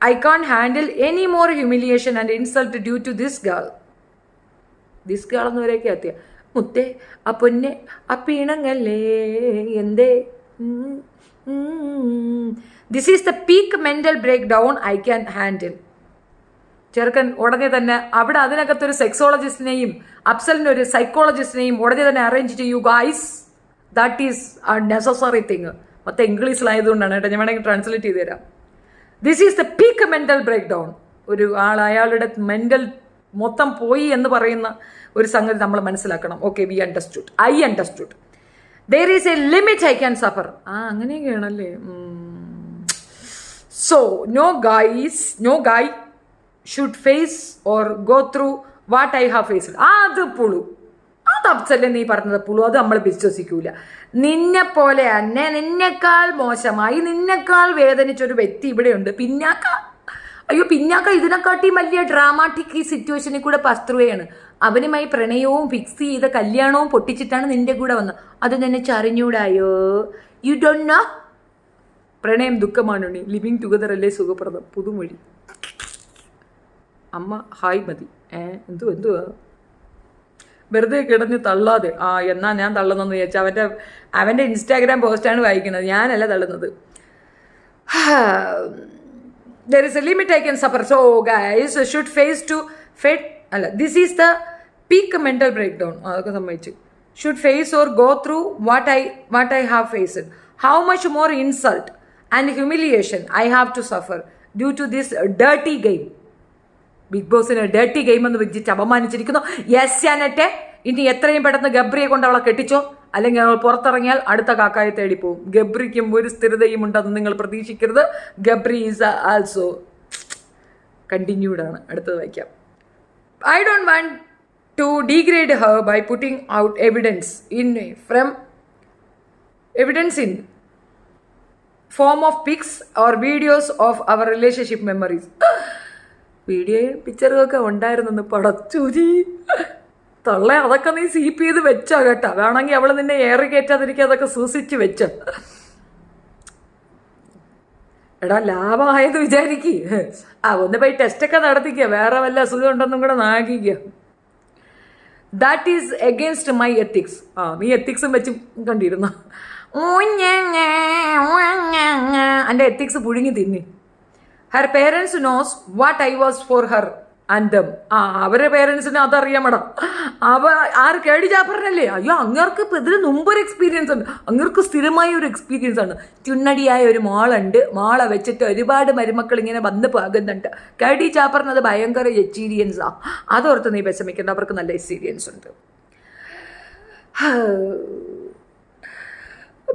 I can handle any more humiliation and insult due to this girl. This girl എന്നിവരെയൊക്കെ എത്തിയ മുത്തേ ആ പൊന്നെ ആ പീണങ്ങല്ലേ എന്തേ. This is the peak mental breakdown I can handle. ചെറുക്കൻ ഉടനെ തന്നെ അവിടെ അതിനകത്തൊരു സെക്സോളജിസ്റ്റിനെയും അപ്സലിൻ്റെ ഒരു സൈക്കോളജിസ്റ്റിനെയും ഉടനെ തന്നെ അറേഞ്ച് ചെയ്യൂ guys. That is a necessary thing. മൊത്തം ഇംഗ്ലീഷിലായതുകൊണ്ടാണ് കേട്ടോ, ഞാൻ വേണമെങ്കിൽ ട്രാൻസ്ലേറ്റ് ചെയ്ത് തരാം. This is the peak mental breakdown. ഒരു അയാളുടെ മെന്റൽ മൊത്തം പോയി എന്ന് പറയുന്ന ഒരു സംഗതി നമ്മൾ മനസ്സിലാക്കണം. Okay, we understood, I understood. There is a limit I can suffer. അങ്ങനെയൊക്കെയാണല്ലേ. So no guy should face or go through what I have faced. അത് പുളു, അത് അപ്സല്ലേ നീ പറഞ്ഞത് പുളു, അത് നമ്മൾ വിശ്വസിക്കൂല. നിന്നെ പോലെ തന്നെ നിന്നെക്കാൾ മോശമായി നിന്നെക്കാൾ വേദനിച്ചൊരു വ്യക്തി ഇവിടെയുണ്ട്, പിന്നാക്ക. അയ്യോ പിന്നാക്ക ഇതിനെക്കാട്ടി വലിയ ഡ്രാമാറ്റിക് ഈ സിറ്റുവേഷനിൽ കൂടെ പസ്ത്രുവയാണ്. അവനുമായി പ്രണയവും ഫിക്സ് ചെയ്ത കല്യാണവും പൊട്ടിച്ചിട്ടാണ് നിന്റെ കൂടെ വന്നത്. അത് നിന്നെ ചറിഞ്ഞൂടായോ? You don't know. പ്രണയം ദുഃഖമാണ്, ലിവിങ് ടുഗദർ അല്ലേ സുഖപ്രദം. പുതുമൊഴി. അമ്മ ഹായ് മതി. എന്തുവാ വെറുതെ കിടന്ന് തള്ളാതെ. എന്നാ ഞാൻ തള്ളുന്നെന്ന് വിചാരിച്ചാൽ അവൻ്റെ ഇൻസ്റ്റാഗ്രാം പോസ്റ്റാണ് വായിക്കുന്നത്, ഞാനല്ല തള്ളുന്നത്. There is a limit I can suffer. So guys should face to fit. This is the peak mental breakdown. അതൊക്കെ സമ്മതിച്ചു. Should face or go through what I have faced. How much more insult and humiliation I have to suffer due to this dirty game. ബിഗ് ബോസിന് ഡേർട്ടി ഗെയിം എന്ന് വിളിച്ചിട്ട് അപമാനിച്ചിരിക്കുന്നു. യെസ് ഞാനട്ടെ, ഇനി എത്രയും പെട്ടെന്ന് ഗബ്രിയെ കൊണ്ട് അവളെ കെട്ടിച്ചോ, അല്ലെങ്കിൽ അവൾ പുറത്തിറങ്ങിയാൽ അടുത്ത കാക്കായെ തേടിപ്പോവും. ഗബ്രിക്കും ഒരു സ്ഥിരതയും ഉണ്ടെന്ന് നിങ്ങൾ പ്രതീക്ഷിക്കരുത്. ഗബ്രി ഈസ് ആൾസോ കണ്ടിന്യൂഡ് ആണ്. അടുത്തത് വായിക്കാം. I don't want to degrade her by putting out evidence in form of pics or videos of our relationship memories. വീഡിയോയും പിക്ചറും ഒക്കെ ഉണ്ടായിരുന്നെന്ന് പടച്ചൂരി തള്ളേ, അതൊക്കെ നീ സീപ്പ് ചെയ്ത് വെച്ചോ കേട്ടോ. വേണമെങ്കിൽ അവൾ നിന്നെ ഏറി കയറ്റാതിരിക്കുക, അതൊക്കെ സൂക്ഷിച്ച് വെച്ചോ. എടാ ലാഭമായത് വിചാരിക്കുക. ഒന്ന് പോയി ടെസ്റ്റൊക്കെ നടത്തിക്കുക, വേറെ വല്ല അസുഖം ഉണ്ടെന്നും കൂടെ നാഗിക്കുക. That is against my ethics. നീ എത്തിക്സും വെച്ച് കണ്ടിരുന്നു. എൻ്റെ എത്തിക്സ് പുഴുങ്ങി തിന്നി. Her parents knows what I was for her and them. അവരുടെ പേരൻസിന് അതറിയാമടാ. ആര് കേടി ജാഫറിനല്ലേ? അയ്യോ അങ്ങർക്ക് ഇപ്പം ഇതിന് മുമ്പൊരു എക്സ്പീരിയൻസ് ഉണ്ട്. അങ്ങർക്ക് സ്ഥിരമായ ഒരു എക്സ്പീരിയൻസ് ആണ്. ചുണ്ണടിയായ ഒരു മോളുണ്ട്, മോളെ വെച്ചിട്ട് ഒരുപാട് മരുമക്കൾ ഇങ്ങനെ വന്ന് പോകുന്നുണ്ട്. കേടി ജാഫറിന് അത് ഭയങ്കര എക്സ്പീരിയൻസാണ്. അതോർത്ത് നീ വിഷമിക്കേണ്ട, അവർക്ക് നല്ല എക്സ്പീരിയൻസ് ഉണ്ട്.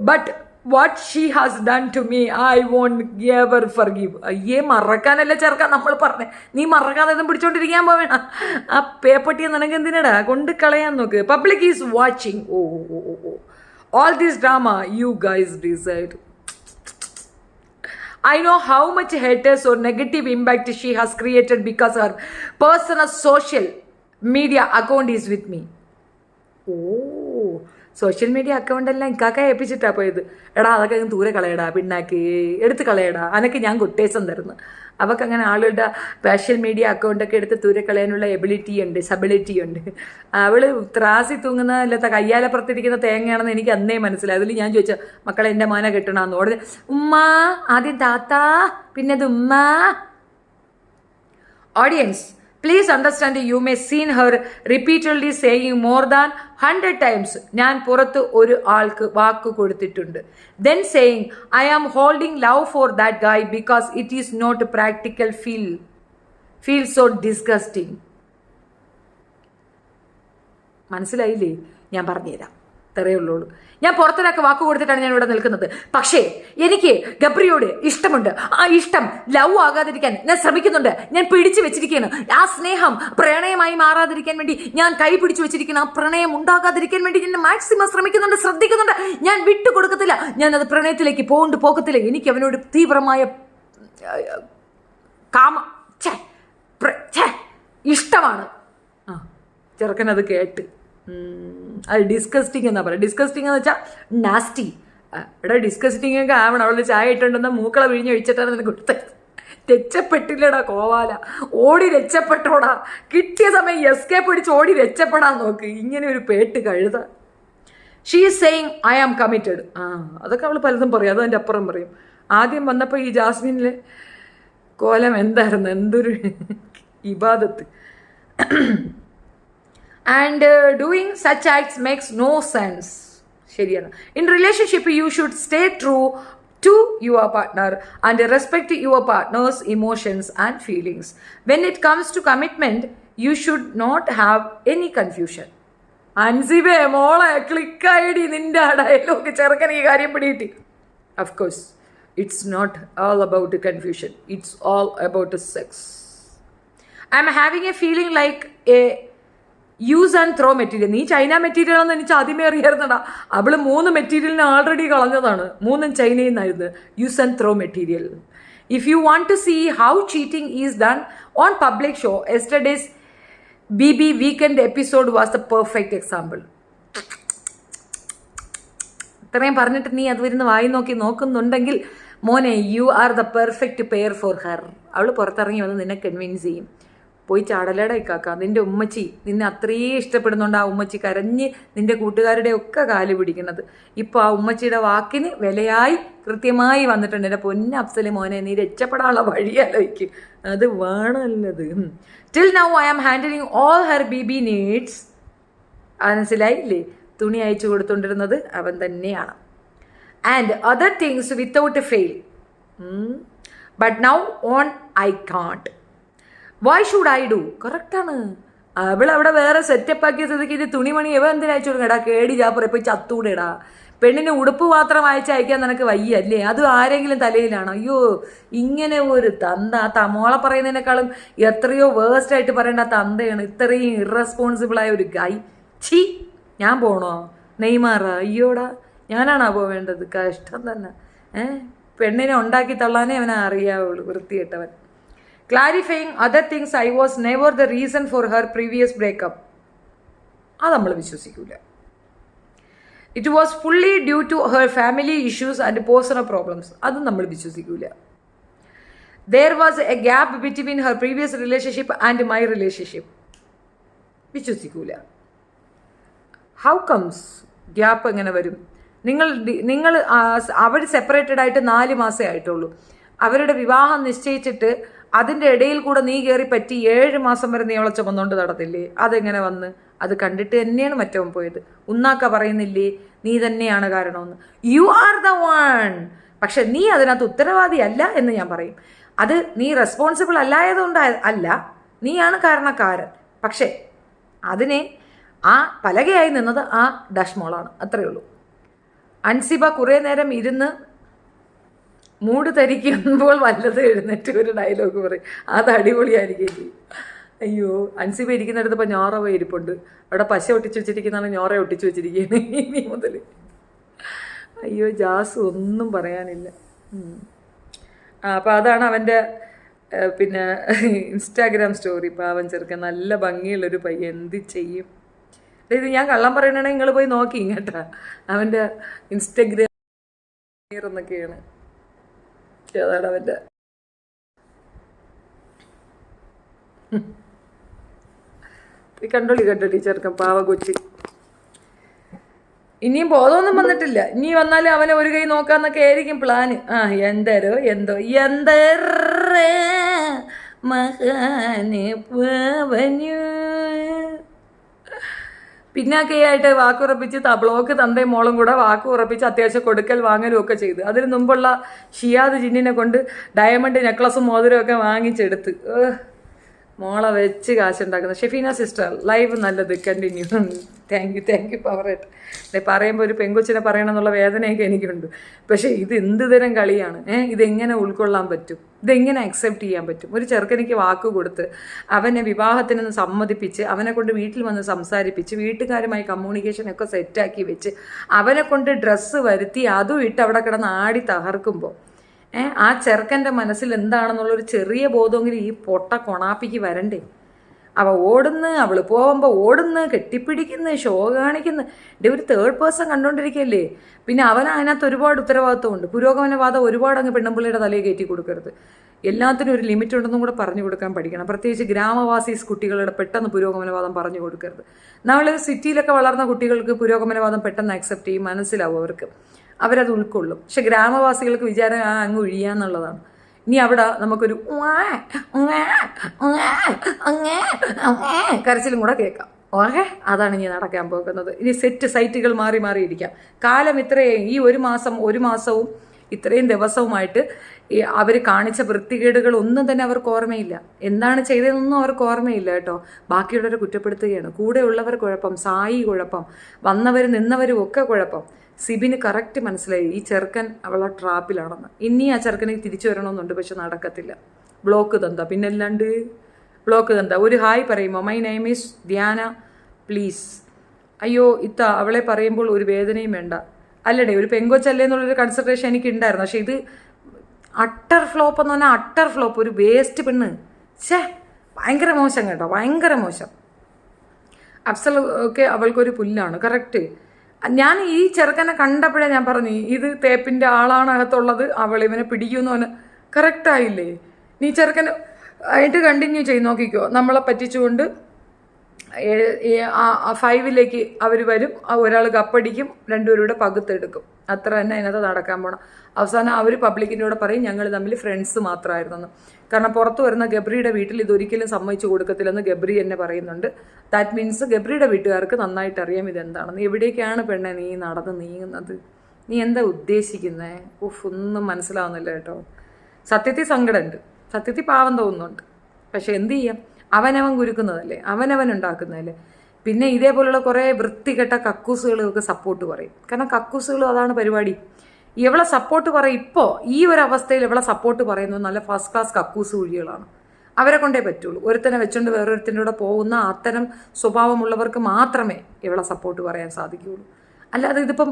But what she has done to me I won't ever forgive. അയ്യേ മറക്കാനല്ലേ ചേർക്കാൻ നമ്മൾ പറഞ്ഞേ. നീ മറക്കാതെ പിടിച്ചോണ്ടിരിക്കാൻ പോവേണ. ആ പേപ്പട്ടിയെ നിനക്ക് എന്തിനടാ കൊണ്ട് കളയാൻ നോക്ക്. Public is watching. all this drama you guys decide. I know how much haters or negative impact she has created because her personal social media account is with me. Social media account എല്ലാം ഇക്കാക്ക ഏൽപ്പിച്ചിട്ടാ പോയത്. എടാ അതൊക്കെ ദൂരെ കളയടാ, പിണ്ണാക്ക് എടുത്ത് കളയടാ, അനക്ക് ഞാൻ കൊട്ടേഷൻ തരുന്നു. അവർക്ക് അങ്ങനെ ആളുകളുടെ സോഷ്യൽ മീഡിയ അക്കൗണ്ടൊക്കെ എടുത്ത് ദൂരെ കളയാനുള്ള സബിലിറ്റി ഉണ്ട്. അവള് ത്രാസി തൂങ്ങുന്ന അല്ലാത്ത കയ്യാലപ്പുറത്തിരിക്കുന്ന തേങ്ങയാണെന്ന് എനിക്ക് അന്നേ മനസ്സിലായി. അതിൽ ഞാൻ ചോദിച്ച മക്കളെ എൻ്റെ മോനെ കെട്ടണമെന്ന്. ഉടനെ ഉമ്മ, ആദ്യം താത്ത, പിന്നെ അത് ഉമ്മ. Audience please understand, you may seen her repeatedly saying more than 100 times ഞാൻ പുറത്ത് ഒരു ആൾക്ക് വാക്ക് കൊടുത്തിട്ടുണ്ട്. then saying I am holding love for that guy because it is not practical. feel so disgusting. മനസ്സിലായില്ലേ? ഞാൻ പറഞ്ഞുതരാം, ഇത്രയേ ഉള്ളൂ. ഞാൻ പുറത്തൊരാൾക്ക് വാക്ക് കൊടുത്തിട്ടാണ് ഞാൻ ഇവിടെ നിൽക്കുന്നത്. പക്ഷേ എനിക്ക് ഗബ്രിയോട് ഇഷ്ടമുണ്ട്. ആ ഇഷ്ടം ലവ് ആകാതിരിക്കാൻ ഞാൻ ശ്രമിക്കുന്നുണ്ട്. ഞാൻ പിടിച്ചു വെച്ചിരിക്കുകയാണ്. ആ സ്നേഹം പ്രണയമായി മാറാതിരിക്കാൻ വേണ്ടി ഞാൻ കൈ പിടിച്ചു വെച്ചിരിക്കണം. ആ പ്രണയം ഉണ്ടാകാതിരിക്കാൻ വേണ്ടി ഞാൻ മാക്സിമം ശ്രമിക്കുന്നുണ്ട്, ശ്രദ്ധിക്കുന്നുണ്ട്. ഞാൻ വിട്ടുകൊടുക്കത്തില്ല. ഞാനത് പ്രണയത്തിലേക്ക് പോകത്തില്ല. എനിക്ക് അവനോട് തീവ്രമായ ഇഷ്ടമാണ്. ചെറുക്കനത് കേട്ട് അത് ഡിസ്കസ്റ്റിംഗ് എന്നാ പറയുക. ഡിസ്കസ്റ്റിംഗ് എന്ന് വെച്ചാൽ നാസ്റ്റി. ഇവിടെ ഡിസ്കസ്റ്റിംഗ് ഒക്കെ ആവണം. അവള് ചായ ഇട്ടുണ്ടെന്ന് മൂക്കള വിഴിഞ്ഞ് ഒഴിച്ചിട്ടാണ് നിനക്ക് കൊടുത്തത്. രക്ഷപ്പെട്ടില്ലടാ കോവാല, ഓടി രക്ഷപ്പെട്ടോടാ. കിട്ടിയ സമയം എസ്കേപ്പ് പിടിച്ച് ഓടി രക്ഷപ്പെടാൻ നോക്ക്. ഇങ്ങനെ ഒരു പേട്ട് കഴുത. She is saying I am committed. അതൊക്കെ അവൾ പലതും പറയും, അതതിൻ്റെ അപ്പുറം പറയും. ആദ്യം വന്നപ്പോൾ ഈ ജാസ്മിനിലെ കോലം എന്തായിരുന്നു, എന്തൊരു ഇബാദത്ത്. And doing such acts makes no sense. ശരിയാണ്. In relationship you should stay true to your partner and respect your partner's emotions and feelings. When it comes to commitment you should not have any confusion. അൻസിബേ മോളെ ക്ലിക്കായിടി നിന്റെ ആ ഡയലോഗ്. ചെറുക്കൻ ഈ കാര്യം പിടികിട്ടി. Of course it's not all about confusion, it's all about sex. I M having A feeling like A use and throw material. നീ ചൈന മെറ്റീരിയൽ ആണെന്ന് എനിക്ക് ആദ്യമേ അറിയായിരുന്നടാ. അവള് 3 മെറ്റീരിയലിനെ ആൾറെഡി കളഞ്ഞതാണ്. 3 ചൈനയിൽ നിന്നായിരുന്നു. Use and throw material. If you want to see how cheating is done on public show, yesterday's BB weekend episode was the perfect example. ഇത്രയും പറഞ്ഞിട്ട് നീ അത് വരുന്ന വായി നോക്കി നോക്കുന്നുണ്ടെങ്കിൽ മോനെ, you are the perfect pair for her. അവൾ പുറത്തിറങ്ങി വന്ന് നിന്നെ കൺവിൻസ് ചെയ്യും. പോയി ചാടലയുടെ ഇക്കാക്ക, നിന്റെ ഉമ്മച്ചി നിന്നെ അത്രയും ഇഷ്ടപ്പെടുന്നുണ്ട്. ആ ഉമ്മച്ചി കരഞ്ഞ് നിന്റെ കൂട്ടുകാരുടെ ഒക്കെ കാല് പിടിക്കുന്നത്. ഇപ്പോൾ ആ ഉമ്മച്ചിയുടെ വാക്കിന് വിലയായി കൃത്യമായി വന്നിട്ടുണ്ട്. എൻ്റെ പൊന്ന അഫ്സല് മോനെ, നീ രക്ഷപ്പെടാനുള്ള വഴി ആലോചിക്കും. അത് വേണമല്ലത്. Till now I am handling all her BB needs. മനസ്സിലായില്ലേ? തുണി അയച്ചു കൊടുത്തുകൊണ്ടിരുന്നത് അവൻ തന്നെയാണ്. And other things without fail. But now on I can't. Why should I do? കറക്റ്റാണ്. അവളവിടെ വേറെ സെറ്റപ്പ് ആക്കിയ സ്ഥിതിക്ക് ഇത് തുണിമണി എവ എന്തിനാ അയച്ചു കൊടുക്കടാ? കേടി ജാപ്പുറ പോയി ചത്തൂടെടാ. പെണ്ണിന് ഉടുപ്പ് മാത്രം അയക്കാൻ നിനക്ക് വയ്യ അല്ലേ? അത് ആരെങ്കിലും തലയിലാണോ? അയ്യോ, ഇങ്ങനെ ഒരു തന്ത. മോളെ പറയുന്നതിനേക്കാളും എത്രയോ വേഴ്സ്റ്റ് ആയിട്ട് പറയേണ്ട തന്തയാണ് ഇത്രയും ഇറസ്പോൺസിബിളായ ഒരു ഗായ്. ഛീ, ഞാൻ പോണോ? നെയ്മാറ? അയ്യോടാ, ഞാനാണോ പോവേണ്ടത്? കഷ്ടം തന്നെ. പെണ്ണിനെ ഉണ്ടാക്കി തള്ളാനേ അവനെ അറിയാവുള്ളൂ, വൃത്തികെട്ടവൻ. Clarifying other things, I was never the reason for her previous breakup. അത് നമ്മൾ വിശ്വസിക്കൂല. It was fully due to her family issues and personal problems. അതും നമ്മൾ വിശ്വസിക്കൂല. There was a gap between her previous relationship and my relationship. വിശ്വസിക്കൂല. How comes? ഗ്യാപ്പ് എങ്ങനെ വരും? നിങ്ങൾ അവർ സെപ്പറേറ്റഡ് ആയിട്ട് 4 മാസമേ ആയിട്ടുള്ളൂ. അവരുടെ വിവാഹം നിശ്ചയിച്ചിട്ട് അതിൻ്റെ ഇടയിൽ കൂടെ നീ കയറി പറ്റി 7 മാസം വരെ നീ അവളെ ചുമന്നുകൊണ്ട് നടത്തില്ലേ? അതെങ്ങനെ വന്ന്? അത് കണ്ടിട്ട് തന്നെയാണ് മറ്റവൻ പോയത്. ഉന്നാക്ക പറയുന്നില്ലേ നീ തന്നെയാണ് കാരണമെന്ന്? U are the one. പക്ഷെ നീ അതിനകത്ത് ഉത്തരവാദി അല്ല എന്ന് ഞാൻ പറയും. അത് നീ റെസ്പോൺസിബിൾ അല്ലായതുകൊണ്ട് അല്ല, നീയാണ് കാരണക്കാരൻ. പക്ഷേ അതിനെ ആ പലകയായി നിന്നത് ആ ഡഷ്മോളാണ്. അത്രയേ ഉള്ളൂ. അൻസിബ കുറേ നേരം ഇരുന്ന് മൂട് തരിക്കുമ്പോൾ വല്ലത് എഴുന്നേറ്റ് ഒരു ഡയലോഗ് പറയും. അത് അടിപൊളിയായിരിക്കും. അയ്യോ, അൻസിബ ഇരിക്കുന്നിടത്ത് ഇപ്പം ഞോറവ ഇരിപ്പുണ്ട്. അവിടെ പശ ഒട്ടിച്ച് വെച്ചിരിക്കുന്നതാണ്, ഞോറ ഒട്ടിച്ച് വെച്ചിരിക്കുകയാണ് ഇനി മുതൽ. അയ്യോ, ജാസ് ഒന്നും പറയാനില്ല. അപ്പോൾ അതാണ് അവൻ്റെ പിന്നെ ഇൻസ്റ്റാഗ്രാം സ്റ്റോറി. പാവൻ ചെറുക്കൻ, നല്ല ഭംഗിയുള്ളൊരു പയ്യൻ. എന്ത് ചെയ്യും? ഇത് ഞാൻ കള്ളം പറയണമെങ്കിൽ നിങ്ങൾ പോയി നോക്കി കേട്ടാ. അവൻ്റെ ഇൻസ്റ്റഗ്രാം എന്നൊക്കെയാണ്. അതാണ് അവൻ്റെ. കണ്ടോളി ചെറുക്കൻ, പാവ കൊച്ചി. ഇനിയും ബോധമൊന്നും വന്നിട്ടില്ല. ഇനി വന്നാലും അവനെ ഒരു കൈ നോക്കാന്നൊക്കെ ആയിരിക്കും പ്ലാന്. എന്തോ മഹാന് പവനു. പിന്നാക്കെയായിട്ട് വാക്കുറപ്പിച്ച് ബ്ലോക്ക് തന്തയും മോളും കൂടെ വാക്കുറപ്പിച്ച് അത്യാവശ്യം കൊടുക്കൽ വാങ്ങലും ഒക്കെ ചെയ്തു. അതിന് മുമ്പുള്ള ഷിയാദ് ജിന്നിനെ കൊണ്ട് ഡയമണ്ട് നെക്ലസും മോതിരവും ഒക്കെ വാങ്ങിച്ചെടുത്ത് മോളെ വെച്ച് കാശുണ്ടാക്കുന്നത്. ഷെഫീന സിസ്റ്റർ, ലൈവ് നല്ലത്, കണ്ടിന്യൂ. താങ്ക് യു പവറേട്ട്. പറയുമ്പോൾ ഒരു പെങ്കൊച്ചിനെ പറയണമെന്നുള്ള വേദനയൊക്കെ എനിക്കുണ്ട്. പക്ഷേ ഇത് എന്ത് തരം കളിയാണ്? ഇതെങ്ങനെ ഉൾക്കൊള്ളാൻ പറ്റും? ഇതെങ്ങനെ അക്സെപ്റ്റ് ചെയ്യാൻ പറ്റും? ഒരു ചെറുക്കനിക്ക് വാക്ക് കൊടുത്ത് അവനെ വിവാഹത്തിന് സമ്മതിപ്പിച്ച് അവനെ കൊണ്ട് വീട്ടിൽ വന്ന് സംസാരിപ്പിച്ച് വീട്ടുകാരുമായി കമ്മ്യൂണിക്കേഷനൊക്കെ സെറ്റാക്കി വെച്ച് അവനെ കൊണ്ട് ഡ്രസ്സ് വരുത്തി അതും ഇട്ട് അവിടെ കിടന്ന് ആടി തകർക്കുമ്പോൾ ആ ചെറുക്കൻ്റെ മനസ്സിൽ എന്താണെന്നുള്ളൊരു ചെറിയ ബോധമെങ്കിലും ഈ പൊട്ട കൊണാപ്പിക്ക് വരണ്ടേ? അവൾ പോകുമ്പോൾ ഓടുന്നു, കെട്ടിപ്പിടിക്കുന്നു, ഷോ കാണിക്കുന്നു. ഒരു 3rd പേഴ്സൺ കണ്ടുകൊണ്ടിരിക്കുകയല്ലേ. പിന്നെ അവൻ അതിനകത്ത് ഒരുപാട് ഉത്തരവാദിത്വമുണ്ട്. പുരോഗമനവാദം ഒരുപാട് അങ്ങ് പെണ്ണുമ്പിള്ളയുടെ തലയിൽ കയറ്റി കൊടുക്കരുത്. എല്ലാത്തിനും ഒരു ലിമിറ്റ് ഉണ്ടെന്നും കൂടെ പറഞ്ഞു കൊടുക്കാൻ പഠിക്കണം. പ്രത്യേകിച്ച് ഗ്രാമവാസീസ് കുട്ടികളുടെ പെട്ടെന്ന് പുരോഗമനവാദം പറഞ്ഞു കൊടുക്കരുത്. നമ്മൾ സിറ്റിയിലൊക്കെ വളർന്ന കുട്ടികൾക്ക് പുരോഗമനവാദം പെട്ടെന്ന് അക്സെപ്റ്റ് ചെയ്യും, മനസ്സിലാവും അവർക്ക്, അവരത് ഉൾക്കൊള്ളും. പക്ഷെ ഗ്രാമവാസികൾക്ക് വിചാരം അങ്ങ് ഒഴിയാന്നുള്ളതാണ്. ഇനി അവിടെ നമുക്കൊരു കരച്ചിലും കൂടെ കേൾക്കാം. അതാണ് ഇനി നടക്കാൻ പോകുന്നത്. ഇനി സൈറ്റുകൾ മാറിയിരിക്കാം. കാലം ഇത്രയും ഈ ഒരു മാസവും ഇത്രയും ദിവസവുമായിട്ട് അവർ കാണിച്ച വൃത്തികേടുകൾ ഒന്നും തന്നെ അവർക്ക് ഓർമ്മയില്ല. എന്താണ് ചെയ്തതെന്നൊന്നും അവർക്ക് ഓർമ്മയില്ല കേട്ടോ. ബാക്കിയുള്ളവരെ കുറ്റപ്പെടുത്തുകയാണ്. കൂടെയുള്ളവർ കുഴപ്പം, സായി കുഴപ്പം, വന്നവരും നിന്നവരും ഒക്കെ കുഴപ്പം. സിബിന് കറക്റ്റ് മനസ്സിലായി ഈ ചെറുക്കൻ അവളെ ട്രാപ്പിലാണെന്ന്. ഇനി ആ ചെറുക്കനെ തിരിച്ചു വരണമെന്നുണ്ട്, പക്ഷെ നടക്കത്തില്ല. ബ്ലോക്ക് തന്താ പിന്നല്ലാണ്ട് ബ്ലോക്ക് എന്താ? ഒരു ഹായ് പറയുമോ? മൈ നെയിം ഈസ് ധ്യാന പ്ലീസ്. അയ്യോ ഇത്ത, അവളെ പറയുമ്പോൾ ഒരു വേദനയും വേണ്ട. അല്ലടേ, ഒരു പെങ്കൊച്ചല്ലേ എന്നുള്ളൊരു കൺസിഡറേഷൻ എനിക്ക് ഉണ്ടായിരുന്നു. പക്ഷെ ഇത് അട്ടർ ഫ്ലോപ്പ് എന്ന് പറഞ്ഞാൽ അട്ടർ ഫ്ലോപ്പ്. ഒരു വേസ്റ്റ് പെണ്ണ്. ഛേ, ഭയങ്കര മോശം കേട്ടോ, ഭയങ്കര മോശം. അഫ്സൽ ഒക്കെ അവൾക്കൊരു പുല്ലാണ്. കറക്റ്റ്. ഞാൻ ഈ ചെറുക്കനെ കണ്ടപ്പോഴേ ഞാൻ പറഞ്ഞു, ഇത് തേപ്പിൻ്റെ ആളാണ് അകത്തുള്ളത്, അവൾ ഇവനെ പിടിക്കുമെന്ന് പറഞ്ഞ്. കറക്റ്റായില്ലേ? നീ ചെറുക്കൻ ആയിട്ട് കണ്ടിന്യൂ ചെയ്ത് നോക്കിക്കോ. നമ്മളെ പറ്റിച്ചുകൊണ്ട് 5 അവർ വരും, ഒരാൾ കപ്പടിക്കും, രണ്ടുപേരുടെ പകുത്തെടുക്കും. അത്ര തന്നെ അതിനകത്ത് നടക്കാൻ പോണം. അവസാനം അവർ പബ്ലിക്കിൻ്റെ കൂടെ പറയും ഞങ്ങൾ തമ്മിൽ ഫ്രണ്ട്സ് മാത്രമായിരുന്നെന്ന്. കാരണം പുറത്ത് വരുന്ന ഗബ്രിയുടെ വീട്ടിൽ ഇതൊരിക്കലും സമ്മതിച്ചു കൊടുക്കത്തില്ലെന്ന് ഗബ്രി എന്നെ പറയുന്നുണ്ട്. ദാറ്റ് മീൻസ് ഗബ്രിയുടെ വീട്ടുകാർക്ക് നന്നായിട്ട് അറിയാം ഇതെന്താണെന്ന്. എവിടേക്കാണ് പെണ്ണെ നീ നടന്ന് നീങ്ങുന്നത്? നീ എന്താ ഉദ്ദേശിക്കുന്നത്? ഒന്നും മനസ്സിലാവുന്നില്ല കേട്ടോ. സത്യത്തിൽ സങ്കടമുണ്ട്, സത്യത്തിൽ പാവം തോന്നുന്നുണ്ട്. പക്ഷെ എന്ത് ചെയ്യാം, അവനവൻ കുരുക്കുന്നതല്ലേ, അവനവൻ ഉണ്ടാക്കുന്നതല്ലേ. പിന്നെ ഇതേപോലുള്ള കുറേ വൃത്തികെട്ട കക്കൂസുകൾക്ക് സപ്പോർട്ട് പറയും. കാരണം കക്കൂസുകളും അതാണ് പരിപാടി. ഇവളെ സപ്പോർട്ട് പറയും. ഇപ്പോൾ ഈ ഒരു അവസ്ഥയിൽ ഇവളെ സപ്പോർട്ട് പറയുന്നത് നല്ല ഫസ്റ്റ് ക്ലാസ് കക്കൂസ് കുഴികളാണ്. അവരെ കൊണ്ടേ പറ്റുള്ളൂ. ഒരുത്തനെ വെച്ചുകൊണ്ട് വേറൊരുത്തിൻ്റെ കൂടെ പോകുന്ന അത്തരം സ്വഭാവമുള്ളവർക്ക് മാത്രമേ ഇവളെ സപ്പോർട്ട് പറയാൻ സാധിക്കുകയുള്ളൂ. അല്ലാതെ ഇതിപ്പം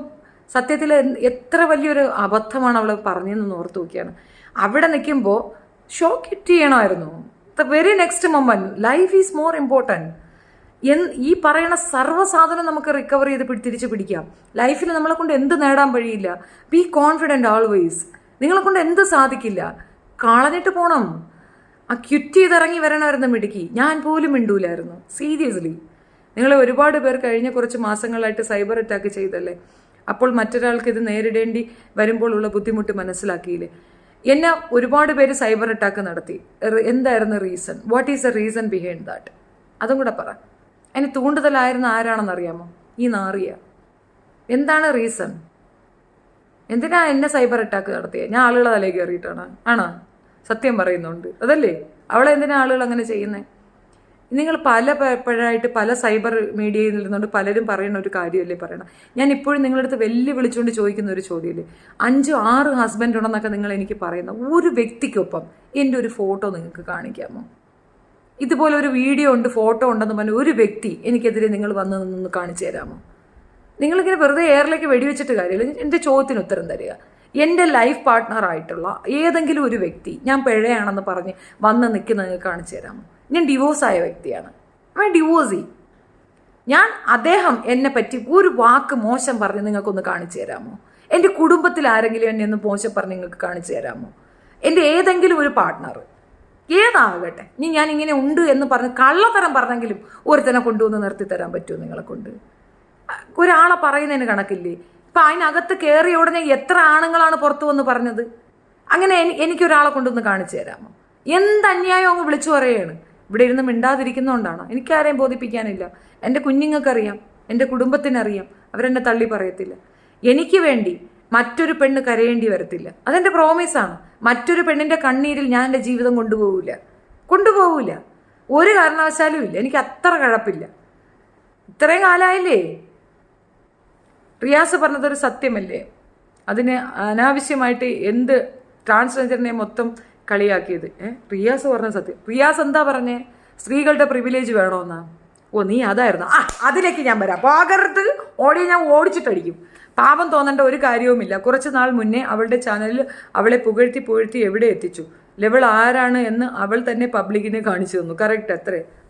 സത്യത്തിൽ എത്ര വലിയൊരു അബദ്ധമാണ് അവൾ പറഞ്ഞതെന്ന് ഓർത്ത് നോക്കിയാണ്. അവിടെ നിൽക്കുമ്പോൾ ഷോ കിറ്റ് ചെയ്യണമായിരുന്നു. The very next moment life is more important. ഈ പറയുന്ന സർവ്വസാധനം നമുക്ക് റിക്കവർ ചെയ്ത് തിരിച്ച് പിടിക്കാം. ലൈഫിൽ നമ്മളെ കൊണ്ട് എന്ത് നേടാൻ വഴിയില്ല. Be confident always. നിങ്ങളെ കൊണ്ട് എന്ത് സാധിക്കില്ല, കളഞ്ഞിട്ട് പോകണം. ആ ക്വിറ്റ് ചെയ്തിറങ്ങി വരണമായിരുന്നു മിടുക്കി. ഞാൻ പോലും മിണ്ടൂലായിരുന്നു. സീരിയസ്ലി. നിങ്ങളെ ഒരുപാട് പേർ കഴിഞ്ഞ കുറച്ച് മാസങ്ങളായിട്ട് സൈബർ അറ്റാക്ക് ചെയ്തല്ലേ. അപ്പോൾ മറ്റൊരാൾക്ക് ഇത് നേരിടേണ്ടി വരുമ്പോൾ ഉള്ള ബുദ്ധിമുട്ട് മനസ്സിലാക്കിയില്ലേ. എന്നെ ഒരുപാട് പേര് സൈബർ അറ്റാക്ക് നടത്തി. എന്തായിരുന്നു reason? What is the reason behind that? അതും കൂടെ പറ. അതിന് തൂണ്ടുതലായിരുന്ന ആരാണെന്നറിയാമോ? ഈ നാറിയ. എന്താണ് റീസൺ? എന്തിനാ എന്നെ സൈബർ അറ്റാക്ക് നടത്തിയത്? ഞാൻ ആളുകളെ തലയിൽ കയറിയിട്ടാണ്? ആണോ? സത്യം പറയുന്നുണ്ട് അതല്ലേ? അവളെ എന്തിനാ ആളുകൾ അങ്ങനെ ചെയ്യുന്നത്? നിങ്ങൾ പലപ്പോഴായിട്ട് പല സൈബർ മീഡിയയിൽ നിന്നുകൊണ്ട് പലരും പറയുന്ന ഒരു കാര്യമല്ലേ പറയണം. ഞാൻ ഇപ്പോഴും നിങ്ങളുടെ അടുത്ത് വിളിച്ചുകൊണ്ട് ചോദിക്കുന്ന ഒരു ചോദ്യമല്ലേ, 5-6 ഹസ്ബൻഡ് ഉണ്ടെന്നൊക്കെ നിങ്ങൾ എനിക്ക് പറയുന്ന ഒരു വ്യക്തിക്കൊപ്പം എൻ്റെ ഒരു ഫോട്ടോ നിങ്ങൾക്ക് കാണിക്കാമോ? ഇതുപോലെ ഒരു വീഡിയോ ഉണ്ട്, ഫോട്ടോ ഉണ്ടെന്ന് പറഞ്ഞ ഒരു വ്യക്തി എനിക്കെതിരെ നിങ്ങൾ വന്ന് നിന്ന് കാണിച്ചു തരാമോ? നിങ്ങളിങ്ങനെ വെറുതെ എയറിലേക്ക് വെടിവെച്ചിട്ട് കാര്യമില്ല. എൻ്റെ ചോദ്യത്തിന് ഉത്തരം തരിക. എൻ്റെ ലൈഫ് പാർട്ട്ണറായിട്ടുള്ള ഏതെങ്കിലും ഒരു വ്യക്തി ഞാൻ പിഴയാണെന്ന് പറഞ്ഞ് വന്ന് നിൽക്കുന്ന നിങ്ങൾക്ക് കാണിച്ചു തരാമോ? ഞാൻ ഡിവോഴ്സായ വ്യക്തിയാണ്. അവൻ ഡിവോഴ്സ് ചെയ്യും. അദ്ദേഹം എന്നെ പറ്റി ഒരു വാക്ക് മോശം പറഞ്ഞ് നിങ്ങൾക്കൊന്ന് കാണിച്ചു തരാമോ? എൻ്റെ കുടുംബത്തിൽ ആരെങ്കിലും എന്നെ ഒന്ന് മോശം പറഞ്ഞ് നിങ്ങൾക്ക് കാണിച്ചു തരാമോ? എൻ്റെ ഏതെങ്കിലും ഒരു പാർട്ട്ണർ ഏതാകട്ടെ, ഞാൻ ഇങ്ങനെ ഉണ്ട് എന്ന് പറഞ്ഞ് കള്ളത്തരം പറഞ്ഞെങ്കിലും ഒരുത്തനെ കൊണ്ടുവന്ന് നിർത്തി തരാൻ പറ്റുമോ നിങ്ങളെ കൊണ്ട്? ഒരാളെ പറയുന്നതിന് കണക്കില്ലേ? ഇപ്പം അതിനകത്ത് കയറിയ ഉടനെ എത്ര ആണുങ്ങളാണ് പുറത്തു വന്ന് പറഞ്ഞത്? അങ്ങനെ എനിക്കൊരാളെ കൊണ്ടുവന്ന് കാണിച്ചു തരാമോ? എന്ത് അന്യായം അങ്ങ് വിളിച്ചു പറയുകയാണ്. ഇവിടെ ഇരുന്ന് മിണ്ടാതിരിക്കുന്നതുകൊണ്ടാണ്. എനിക്കാരെയും ബോധിപ്പിക്കാനില്ല. എൻ്റെ കുഞ്ഞുങ്ങൾക്കറിയാം, എൻ്റെ കുടുംബത്തിനറിയാം, അവരെന്നെ തള്ളി പറയത്തില്ല. എനിക്ക് വേണ്ടി മറ്റൊരു പെണ്ണ് കരയേണ്ടി വരത്തില്ല. അതെൻ്റെ പ്രോമിസാണ്. മറ്റൊരു പെണ്ണിൻ്റെ കണ്ണീരിൽ ഞാൻ എൻ്റെ ജീവിതം കൊണ്ടുപോവില്ല. ഒരു കാരണവശാലും ഇല്ല. എനിക്ക് അത്ര കഴപ്പില്ല. ഇത്രയും കാലമായില്ലേ. റിയാസ് പറഞ്ഞതൊരു സത്യമല്ലേ? അതിന് അനാവശ്യമായിട്ട് എന്ത് ട്രാൻസ്ജെൻഡറിനെ മൊത്തം കളിയാക്കിയത്. റിയാസ് പറഞ്ഞ സത്യം. റിയാസ് എന്താ പറഞ്ഞേ? സ്ത്രീകളുടെ പ്രിവിലേജ് വേണമെന്നാ. നീ അതായിരുന്നു. അതിലേക്ക് ഞാൻ വരാം. പാകരത്തിൽ ഞാൻ ഓടിച്ചിട്ടടിക്കും. പാപം തോന്നേണ്ട ഒരു കാര്യവുമില്ല. കുറച്ച് നാൾ മുന്നേ അവളുടെ ചാനലിൽ അവളെ പുകഴ്ത്തി എവിടെ എത്തിച്ചു. ലെവൽ ആരാണ് എന്ന് അവൾ തന്നെ പബ്ലിക്കിനെ കാണിച്ചു തന്നു. കറക്റ്റ്.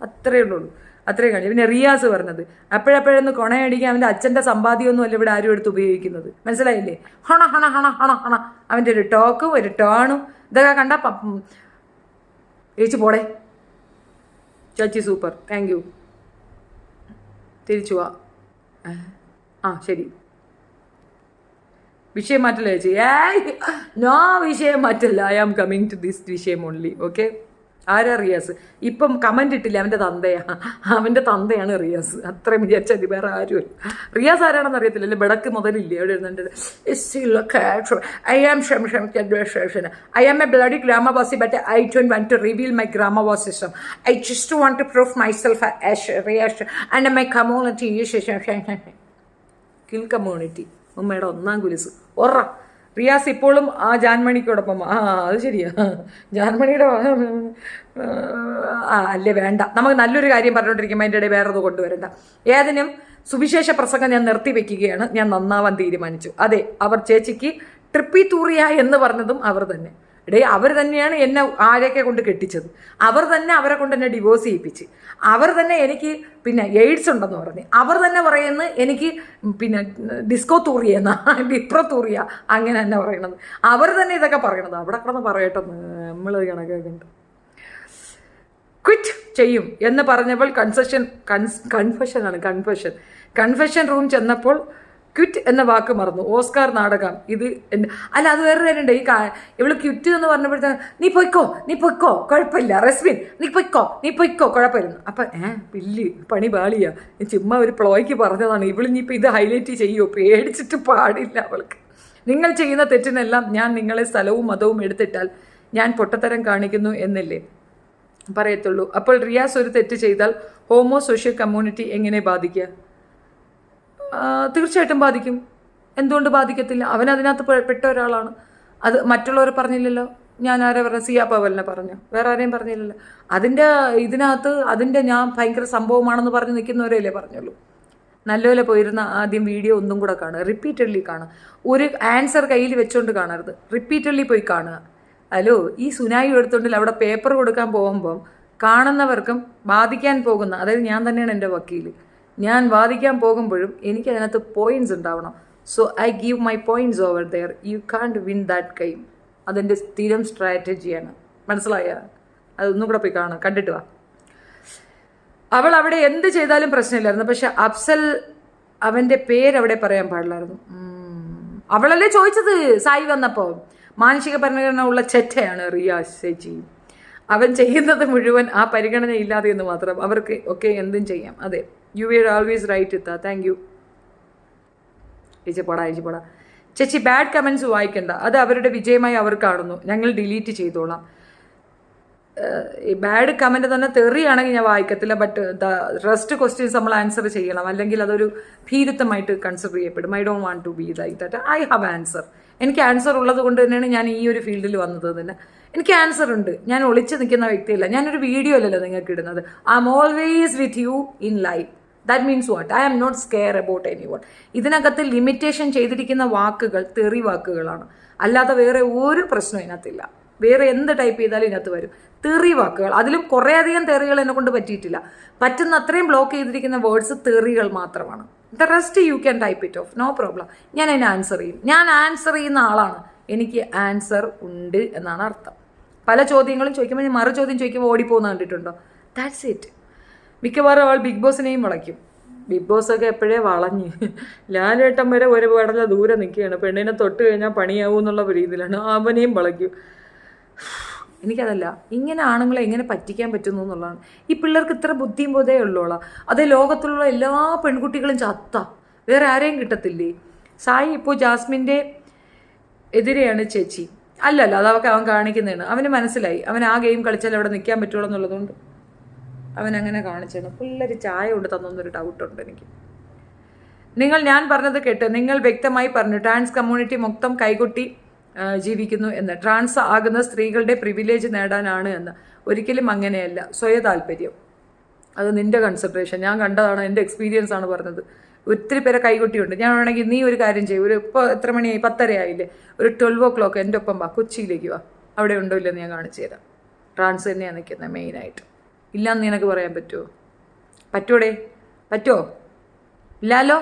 അത്രയേ ഉള്ളൂ. അത്രയും കാണിച്ചു. പിന്നെ റിയാസ് പറഞ്ഞത് അപ്പോഴപ്പോഴൊന്ന് കൊണയടിക്കാൻ അവൻ്റെ അച്ഛൻ്റെ സമ്പാദ്യമൊന്നും അല്ല ഇവിടെ ആരും എടുത്ത് ഉപയോഗിക്കുന്നത്. മനസ്സിലായില്ലേ? ഹണ ഹണ ഹണ ഹണ ഹണ അവൻ്റെ ഒരു ടോക്കും ഒരു ടേണും ഇതൊക്കെ കണ്ട ചേച്ചി പോടെ. ചേച്ചി സൂപ്പർ, താങ്ക് യു. തിരിച്ചു വാ. ശരി. വിഷയം മാറ്റല്ല ചേച്ചി. വിഷയം മാറ്റല്ല. I am coming to this വിഷയം ഓൺലി. ഓക്കെ. ആരാ റിയാസ്? ഇപ്പം കമൻ്റ് ഇട്ടില്ല, അവൻ്റെ തന്തയാണ് റിയാസ്. അത്രയും വിചാരിച്ചാൽ വേറെ ആരുമല്ല. റിയാസ് ആരാണെന്ന് അറിയത്തില്ല. ബെടക്ക് മുതലില്ലേ അവിടെ ഇരുന്നുണ്ട്. I am a bloody grammar bossy, but I don't want to reveal my grammar boss system. I just want to prove myself as Riyash and my community. Kill community. ഉമ്മയുടെ ഒന്നാം കുലിസ്. റിയാസ് ഇപ്പോഴും ആ ജാൻമണിക്കോടൊപ്പം. അത് ശരിയാ, ജാൻമണിയുടെ അല്ലേ, വേണ്ട. നമുക്ക് നല്ലൊരു കാര്യം പറഞ്ഞുകൊണ്ടിരിക്കുമ്പോൾ അതിൻ്റെ ഇടയിൽ വേറൊത് കൊണ്ടുവരണ്ട. ഏതിനും സുവിശേഷ പ്രസംഗം ഞാൻ നിർത്തിവെക്കുകയാണ്. ഞാൻ നന്നാവാൻ തീരുമാനിച്ചു. അതെ, അവർ ചേച്ചിക്ക് ട്രിപ്പി തൂറിയ എന്ന് പറഞ്ഞതും അവർ തന്നെ. അവർ തന്നെയാണ് എന്നെ ആരെയൊക്കെ കൊണ്ട് കെട്ടിച്ചത്. അവർ തന്നെ അവരെ കൊണ്ട് എന്നെ ഡിവോഴ്സ് ചെയ്യിപ്പിച്ച്. അവർ തന്നെ എനിക്ക് പിന്നെ എയ്ഡ്സ് ഉണ്ടെന്ന് പറഞ്ഞ്. അവർ തന്നെ പറയുന്നത് എനിക്ക് പിന്നെ ഡിസ്കോ തൂറിയെന്ന, ഡിപ്രോ തൂറിയ, അങ്ങനെ തന്നെ പറയണത്. അവർ തന്നെ ഇതൊക്കെ പറയണത്. അവിടെ കിടന്ന് പറയട്ടെ, നമ്മൾ കണക്കാക്കുന്നുണ്ട്. ക്വിറ്റ് ചെയ്യും എന്ന് പറഞ്ഞപ്പോൾ കൺഫെഷൻ റൂം ചെന്നപ്പോൾ ക്വിറ്റ് എന്ന വാക്ക് മറന്നു. ഓസ്കാർ നാടകം ഇത് അല്ല, അത് വേറെ കാര്യമുണ്ട്. ഇവള് ക്വിറ്റ് എന്ന് പറഞ്ഞപ്പോഴത്തേക്ക് നീ പൊയ്ക്കോ കുഴപ്പമില്ല, റെസ്മിൻ നീ പൊയ്ക്കോ കുഴപ്പമില്ല. അപ്പം പില്ല് പണി പാളിയാ, ചുമ്മാ ഒരു പ്ലോയ്ക്ക് പറഞ്ഞതാണ്. ഇവളിനിപ്പോൾ ഇത് ഹൈലൈറ്റ് ചെയ്യുമോ? പേടിച്ചിട്ട് പാടില്ല അവൾക്ക്. നിങ്ങൾ ചെയ്യുന്ന തെറ്റിനെല്ലാം ഞാൻ നിങ്ങളെ സ്ഥലവും മതവും എടുത്തിട്ടാൽ ഞാൻ പൊട്ടത്തരം കാണിക്കുന്നു എന്നല്ലേ പറയത്തുള്ളൂ. അപ്പോൾ റിയാസ് ഒരു തെറ്റ് ചെയ്താൽ ഹോമോ സോഷ്യൽ കമ്മ്യൂണിറ്റി എങ്ങനെ ബാധിക്കുക? തീർച്ചയായിട്ടും ബാധിക്കും. എന്തുകൊണ്ട് ബാധിക്കത്തില്ല? അവൻ അതിനകത്ത് പെട്ട ഒരാളാണ്. അത് മറ്റുള്ളവർ പറഞ്ഞില്ലല്ലോ. ഞാൻ ആരെ പറഞ്ഞു? സിയ പവലിനെ പറഞ്ഞു, വേറെ ആരെയും പറഞ്ഞില്ലല്ലോ. അതിൻ്റെ ഞാൻ ഭയങ്കര സംഭവമാണെന്ന് പറഞ്ഞ് നിൽക്കുന്നവരല്ലേ പറഞ്ഞുള്ളൂ. നല്ലപോലെ പോയിരുന്ന ആദ്യം വീഡിയോ ഒന്നും കൂടെ കാണുക, റിപ്പീറ്റഡ്ലി കാണുക. ഒരു ആൻസർ കയ്യിൽ വെച്ചുകൊണ്ട് കാണരുത്, റിപ്പീറ്റഡ്ലി പോയി കാണുക. ഹലോ, ഈ സുനായി എടുത്തുകൊണ്ടിൽ അവിടെ പേപ്പർ കൊടുക്കാൻ പോകുമ്പം കാണുന്നവർക്കും ബാധിക്കാൻ പോകുന്ന, അതായത് ഞാൻ തന്നെയാണ് എൻ്റെ വക്കീൽ, ഞാൻ വാദിക്കാൻ പോകുമ്പോഴും എനിക്ക് അതിനകത്ത് പോയിന്റ്സ് ഉണ്ടാവണം. So I give my points over there. You can't win that game. അതെൻ്റെ സ്ഥിരം സ്ട്രാറ്റജിയാണ്. മനസ്സിലായ? അതൊന്നും കൂടെ പോയി കാണുക, കണ്ടിട്ട് വാ. അവൾ അവിടെ എന്ത് ചെയ്താലും പ്രശ്നമില്ലായിരുന്നു. പക്ഷെ അഫ്സൽ അവൻ്റെ പേരവിടെ പറയാൻ പാടില്ലായിരുന്നു. അവളല്ലേ ചോദിച്ചത് സായി വന്നപ്പോൾ. മാനസിക പരിഗണന ഉള്ള ചെറ്റയാണ് റിയാസ് ചേച്ചി. അവൻ ചെയ്യുന്നത് മുഴുവൻ ആ പരിഗണന ഇല്ലാതെ എന്ന് മാത്രം. അവർക്ക് ഒക്കെ എന്തും ചെയ്യാം. അതെ, യു വിർ ഓൾവേസ് റൈറ്റ് ഇത്ത. Thank you. ഇച്ചിപ്പോടാ ചേച്ചി. ബാഡ് കമൻസ് വായിക്കണ്ട, അത് അവരുടെ വിജയമായി അവർ കാണുന്നു. ഞങ്ങൾ ഡിലീറ്റ് ചെയ്തോളാം. ഈ ബാഡ് കമൻറ്റ് തന്നെ തെറിയാണെങ്കിൽ ഞാൻ വായിക്കത്തില്ല. ബട്ട് റെസ്റ്റ് ക്വസ്റ്റ്യൻസ് നമ്മൾ ആൻസർ ചെയ്യണം, അല്ലെങ്കിൽ അതൊരു ഭീരുത്വമായിട്ട് കൺസിഡർ ചെയ്യപ്പെടും. I don't want to be like that. I have answer. എനിക്ക് ആൻസർ ഉള്ളത് കൊണ്ട് തന്നെയാണ് ഞാൻ ഈ ഒരു ഫീൽഡിൽ വന്നത് തന്നെ. എനിക്ക് ആൻസർ ഉണ്ട്. ഞാൻ ഒളിച്ച് നിൽക്കുന്ന വ്യക്തിയല്ല. ഞാനൊരു വീഡിയോ അല്ലല്ലോ നിങ്ങൾക്ക് ഇടുന്നത്. I am always with you in life. That means what? I am not scare about any one. ഇതിനകത്ത് ലിമിറ്റേഷൻ ചെയ്തിരിക്കുന്ന വാക്കുകൾ തെറി വാക്കുകളാണ്, അല്ലാതെ വേറെ ഒരു പ്രശ്നം ഇതിനകത്തില്ല. വേറെ എന്ത് ടൈപ്പ് ചെയ്താലും ഇതിനകത്ത് വരും തെറി വാക്കുകൾ. അതിലും കുറേയധികം തെറികൾ എന്നെ കൊണ്ട് പറ്റിയിട്ടില്ല. പറ്റുന്ന അത്രയും ബ്ലോക്ക് ചെയ്തിരിക്കുന്ന വേർഡ്സ് തെറികൾ മാത്രമാണ്. The rest you can type it off, no problem. ഞാൻ അതിനെ ആൻസർ ചെയ്യും. ഞാൻ ആൻസർ ചെയ്യുന്ന ആളാണ്. എനിക്ക് ആൻസർ ഉണ്ട് എന്നാണ് അർത്ഥം. പല ചോദ്യങ്ങളും ചോദിക്കുമ്പോൾ ഞാൻ മറു ചോദ്യം ചോദിക്കുമ്പോൾ ഓടിപ്പോകുന്ന കണ്ടിട്ടുണ്ടോ? That's it. മിക്കവാറും അവൾ ബിഗ് ബോസിനെയും വളയ്ക്കും. ബിഗ് ബോസൊക്കെ എപ്പോഴേ വളഞ്ഞ് ലാലേട്ടൻ വരെ ഒരു പടല ദൂരെ നിൽക്കുകയാണ്. പെണ്ണിനെ തൊട്ട് കഴിഞ്ഞാൽ പണിയാവും എന്നുള്ള രീതിയിലാണ്. അവനെയും വളയ്ക്കും. എനിക്കതല്ല, ഇങ്ങനെ ആണുങ്ങളെ എങ്ങനെ പറ്റിക്കാൻ പറ്റുന്നു എന്നുള്ളതാണ്. ഈ പിള്ളേർക്ക് ഇത്ര ബുദ്ധിയും ബോധേ ഉള്ളോളാ. അതേ ലോകത്തിലുള്ള എല്ലാ പെൺകുട്ടികളും ചത്ത, വേറെ ആരെയും കിട്ടത്തില്ലേ? സായി ഇപ്പോൾ ജാസ്മിൻ്റെ എതിരെയാണ് ചേച്ചി. അല്ലല്ല, അതൊക്കെ അവൻ കാണിക്കുന്നതാണ്. അവന് മനസ്സിലായി. അവൻ ആ ഗെയിം കളിച്ചാൽ അവിടെ നിൽക്കാൻ പറ്റുള്ളൂ എന്നുള്ളതുകൊണ്ട് അവനങ്ങനെ കാണിച്ചാണ്. പിള്ളേർ ചായ കൊണ്ട് തന്നൊന്നൊരു ഡൗട്ടുണ്ട് എനിക്ക്. ഞാൻ പറഞ്ഞത് കേട്ട് നിങ്ങൾ വ്യക്തമായി പറഞ്ഞു ട്രാൻസ് കമ്മ്യൂണിറ്റി മൊത്തം കൈകൊട്ടി ജീവിക്കുന്നു എന്ന്. ട്രാൻസ് ആകുന്ന സ്ത്രീകളുടെ പ്രിവിലേജ് നേടാനാണ് എന്ന്. ഒരിക്കലും അങ്ങനെയല്ല. സ്വയ താല്പര്യം, അത് നിൻ്റെ കൺസിഡറേഷൻ. ഞാൻ കണ്ടതാണ്, എൻ്റെ എക്സ്പീരിയൻസ് ആണ് പറഞ്ഞത്. ഒത്തിരി പേരെ കൈകൊട്ടിയുണ്ട്. ഞാൻ വേണമെങ്കിൽ നീ ഒരു കാര്യം ചെയ്യും. ഇപ്പോൾ എത്ര മണിയായി? 10:30 ആയില്ലേ? ഒരു 12 o'clock എൻ്റെ ഒപ്പം വാ, കൊച്ചിയിലേക്ക് വാ. അവിടെ ഉണ്ടോ ഇല്ലെന്ന് ഞാൻ കാണിച്ചു തരാം. ട്രാൻസ് തന്നെയാണ് നിൽക്കുന്നത് മെയിനായിട്ട്. ഇല്ലാന്ന് നിനക്ക് പറയാൻ പറ്റുമോ? പറ്റുമോ? ഇല്ലല്ലോ.